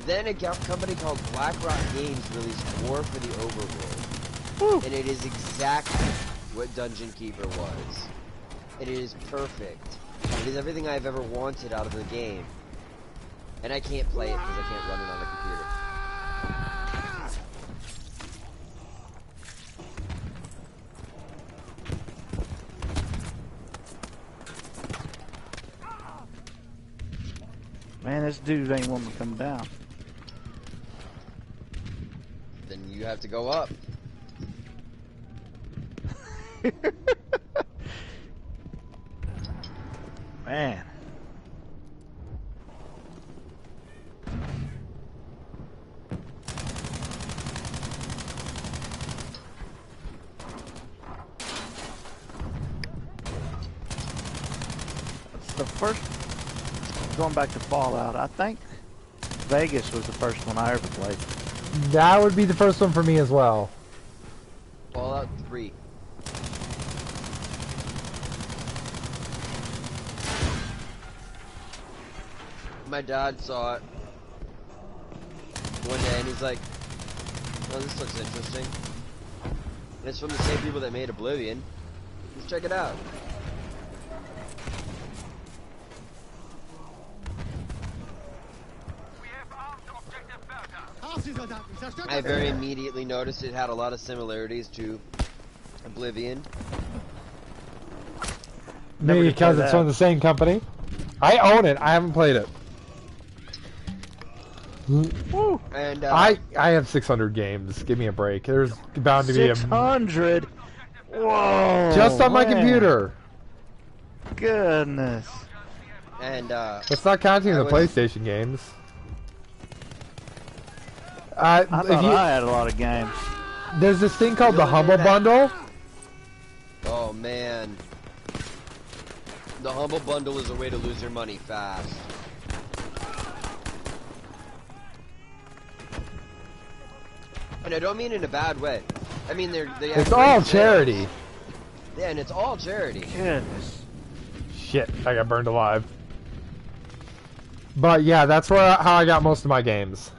Then a company called BlackRock Games released War for the Overworld. Woo. And it is exactly what Dungeon Keeper was. And it is perfect. It is everything I've ever wanted out of the game. And I can't play it because I can't run it on the computer. Man, this dude ain't wanting to come down. Then you have to go up. Man. It's the first, going back to Fallout, I think Vegas was the first one I ever played. That would be the first one for me as well. Fallout 3. My dad saw it one day and he's like, oh, this looks interesting. And it's from the same people that made Oblivion. Let's check it out. I very immediately noticed it had a lot of similarities to Oblivion. Maybe because it's from the same company. I own it. I haven't played it. Woo. And I have 600 games. Give me a break. There's bound to be a 600. Whoa! Just on my computer. Goodness. And it's not counting the PlayStation games. I thought I had a lot of games. There's this thing called the Humble Bundle. Oh man. The Humble Bundle is a way to lose your money fast. And I don't mean in a bad way. I mean it's all charity. Yeah, and it's all charity. Goodness. Shit, I got burned alive. But yeah, that's how I got most of my games.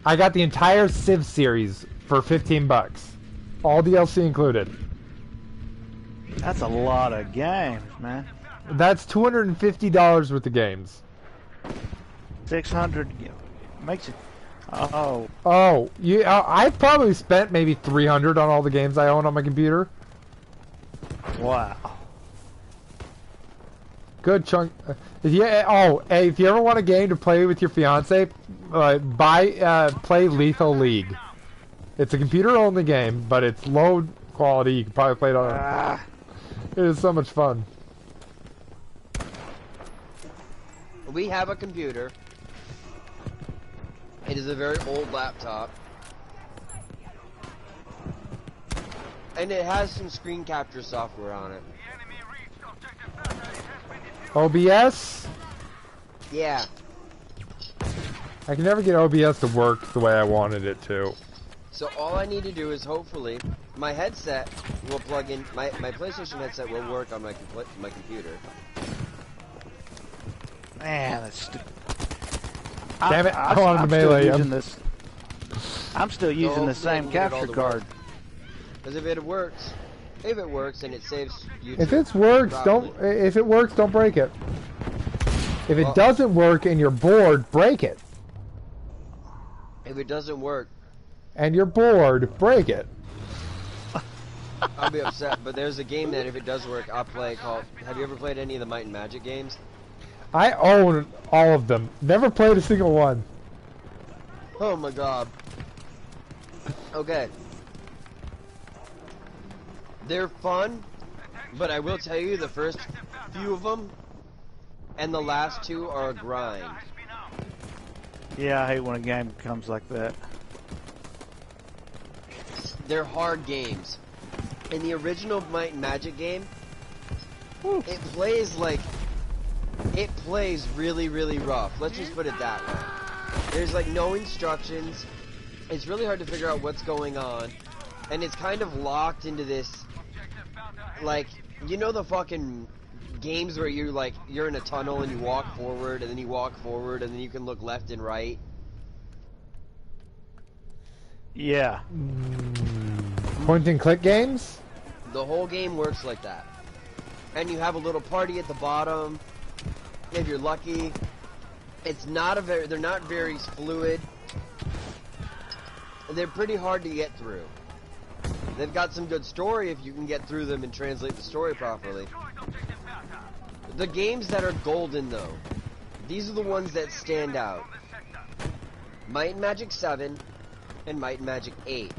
I got the entire Civ series for 15 bucks. All DLC included. That's a lot of games, man. That's $250 worth of games. 600 makes it. Oh. Oh, yeah. I've probably spent maybe 300 on all the games I own on my computer. Wow. good chunk. If you hey, if you ever want a game to play with your fiance, play Lethal League. It's a computer-only game, but it's low quality. You can probably play it on. It is so much fun. We have a computer. It is a very old laptop. And it has some screen capture software on it. OBS? Yeah. I can never get OBS to work the way I wanted it to. So all I need to do is hopefully my headset will plug in. My PlayStation headset will work on my computer. Man, that's stupid. Damn it! I wanted to melee him. I'm still using the same capture card. Because if it works and it saves YouTube. If it works, don't break it. If it doesn't work and you're bored, break it. If it doesn't work and you're bored, break it. I'll be upset. But there's a game that if it does work, I'll play called. Have you ever played any of the Might and Magic games? I own all of them. Never played a single one. Oh my god. Okay. They're fun, but I will tell you the first few of them and the last two are a grind. Yeah, I hate when a game comes like that. They're hard games. In the original Might and Magic game, it plays really, really rough. Let's just put it that way. There's like no instructions. It's really hard to figure out what's going on. And it's kind of locked into this, like, you know the fucking games where you're in a tunnel and you walk forward and then you walk forward and then you can look left and right? Yeah. Point and click games? The whole game works like that. And you have a little party at the bottom. If you're lucky. They're not very fluid. They're pretty hard to get through. They've got some good story if you can get through them and translate the story properly. The games that are golden though, these are the ones that stand out. Might and Magic 7 and Might and Magic 8.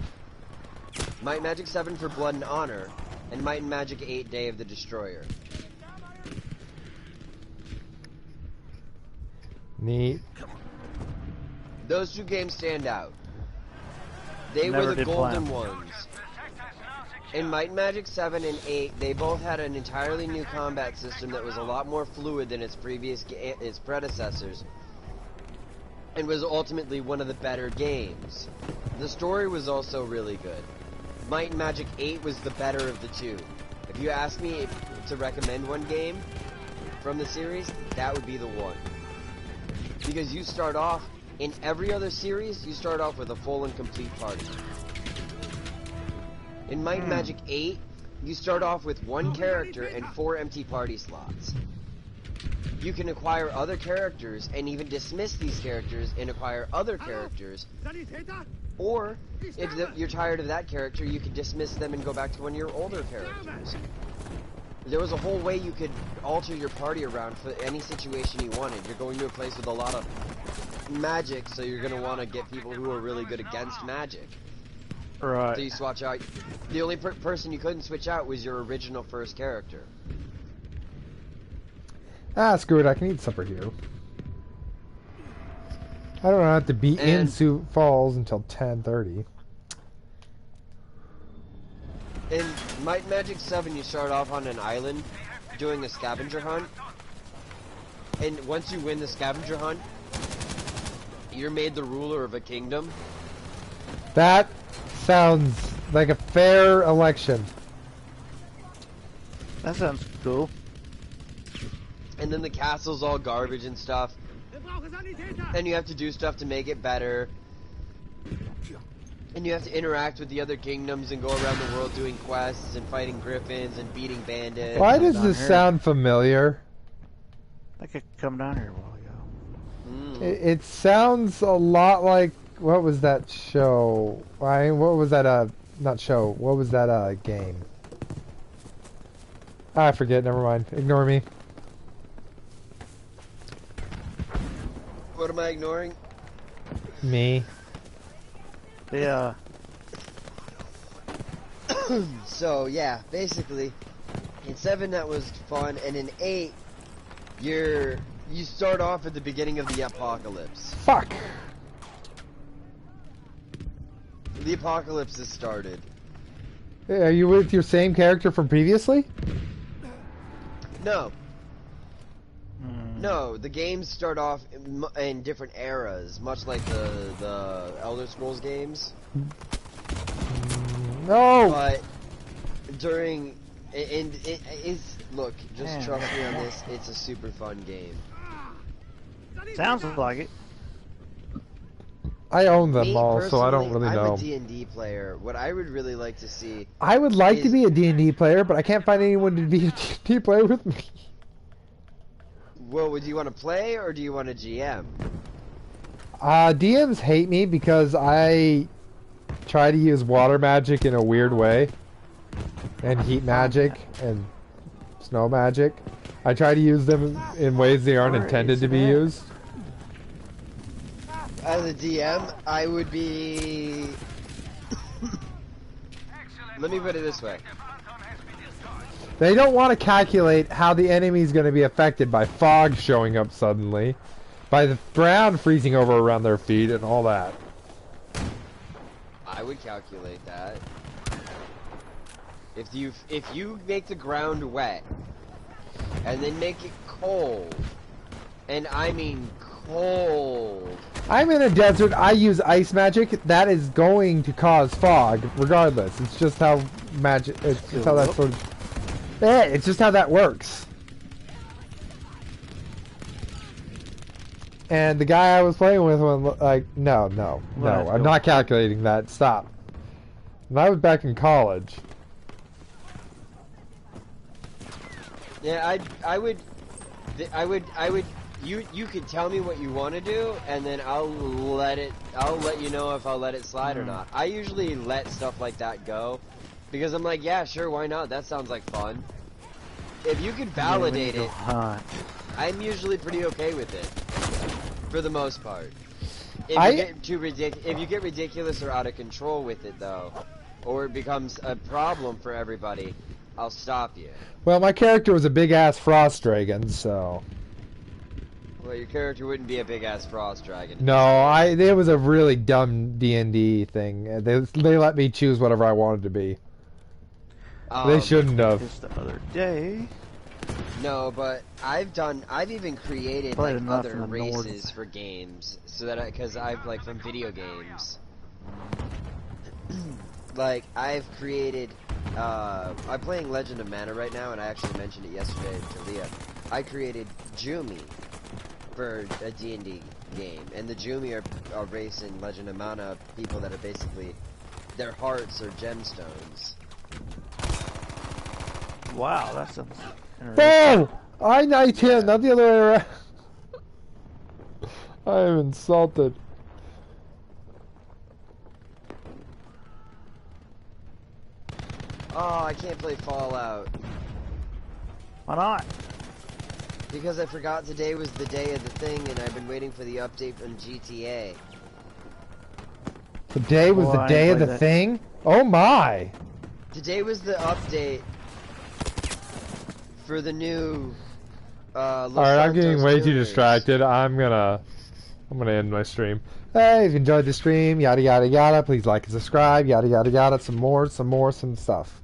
Might and Magic 7 for Blood and Honor, and Might and Magic 8 Day of the Destroyer. Neat. Those two games stand out. They were the golden ones. In Might and Magic 7 and 8, they both had an entirely new combat system that was a lot more fluid than its predecessors, and was ultimately one of the better games. The story was also really good. Might and Magic 8 was the better of the two. If you ask me to recommend one game from the series, that would be the one. Because you start off, in every other series, you start off with a full and complete party. In Might and Magic 8, you start off with one character and 4 empty party slots. You can acquire other characters and even dismiss these characters and acquire other characters. Or, if you're tired of that character, you can dismiss them and go back to one of your older characters. There was a whole way you could alter your party around for any situation you wanted. You're going to a place with a lot of magic, so you're going to want to get people who are really good against magic. Right. So you switch out. The only person you couldn't switch out was your original first character. Ah, screw it. I can eat supper here. I don't have to be in Sioux Falls until 10:30. In Might and Magic 7, you start off on an island doing a scavenger hunt. And once you win the scavenger hunt, you're made the ruler of a kingdom. That sounds like a fair election. That sounds cool. And then the castle's all garbage and stuff. And you have to do stuff to make it better. And you have to interact with the other kingdoms and go around the world doing quests and fighting griffins and beating bandits. Why does this sound familiar? I could come down here a while ago. It sounds a lot like, what was that show? What was that, not show, what was that, game? I forget, never mind. Ignore me. What am I ignoring? Me. Yeah. So yeah, basically, in 7 that was fun, and in 8, you start off at the beginning of the apocalypse. Fuck. The apocalypse has started. Hey, are you with your same character from previously? No. No, the games start off in different eras, much like the Elder Scrolls games. No. But during and it is look, just trust me on this. It's a super fun game. Sounds like it. I own them Me, all, so I don't personally, really know. I'm a D&D player. What I would really like to see. I would like to be a D&D player, but I can't find anyone to be a D&D player with me. Well, would you want to play or do you want to GM? DMs hate me because I try to use water magic in a weird way, and heat magic and snow magic. I try to use them in ways they aren't intended to be used. As a DM, I would be. Let me put it this way. They don't want to calculate how the enemy's going to be affected by fog showing up suddenly, by the ground freezing over around their feet, and all that. I would calculate that. If you make the ground wet, and then make it cold, and I mean cold. I'm in a desert, I use ice magic, that is going to cause fog, regardless. It's just how magic, it's just how that sort of... it's just how that works. And the guy I was playing with was like, no, I'm not calculating that, stop. And I was back in college. Yeah, I would, you could tell me what you want to do, and then I'll let you know if I'll let it slide or not. I usually let stuff like that go, because I'm like, yeah, sure, why not? That sounds like fun. If you can validate it, I'm usually pretty okay with it, for the most part. If you get ridiculous or out of control with it, though, or it becomes a problem for everybody, I'll stop you. Well, my character was a big-ass frost dragon, so... Well, your character wouldn't be a big-ass frost dragon. No, it was a really dumb D&D thing. They let me choose whatever I wanted to be. They shouldn't have. Just the other day. No, but I've even created like other races for games, so that because I've like from video games. Like I've created, I'm playing Legend of Mana right now, and I actually mentioned it yesterday to Leah. I created Jumi for a D&D game, and the Jumi are a race in Legend of Mana, people that are basically, their hearts are gemstones. Wow, that sounds interesting. BAM! I knight him, not the other way around. I am insulted. Oh, I can't play Fallout. Why not? Because I forgot today was the day of the thing, and I've been waiting for the update on GTA. Today was the day of the thing? Oh my! Today was the update for the new Los Alright, I'm getting Santos way too Juniors. distracted. I'm gonna end my stream. Hey, if you enjoyed the stream, yada yada yada, please like and subscribe, yada yada yada, some stuff.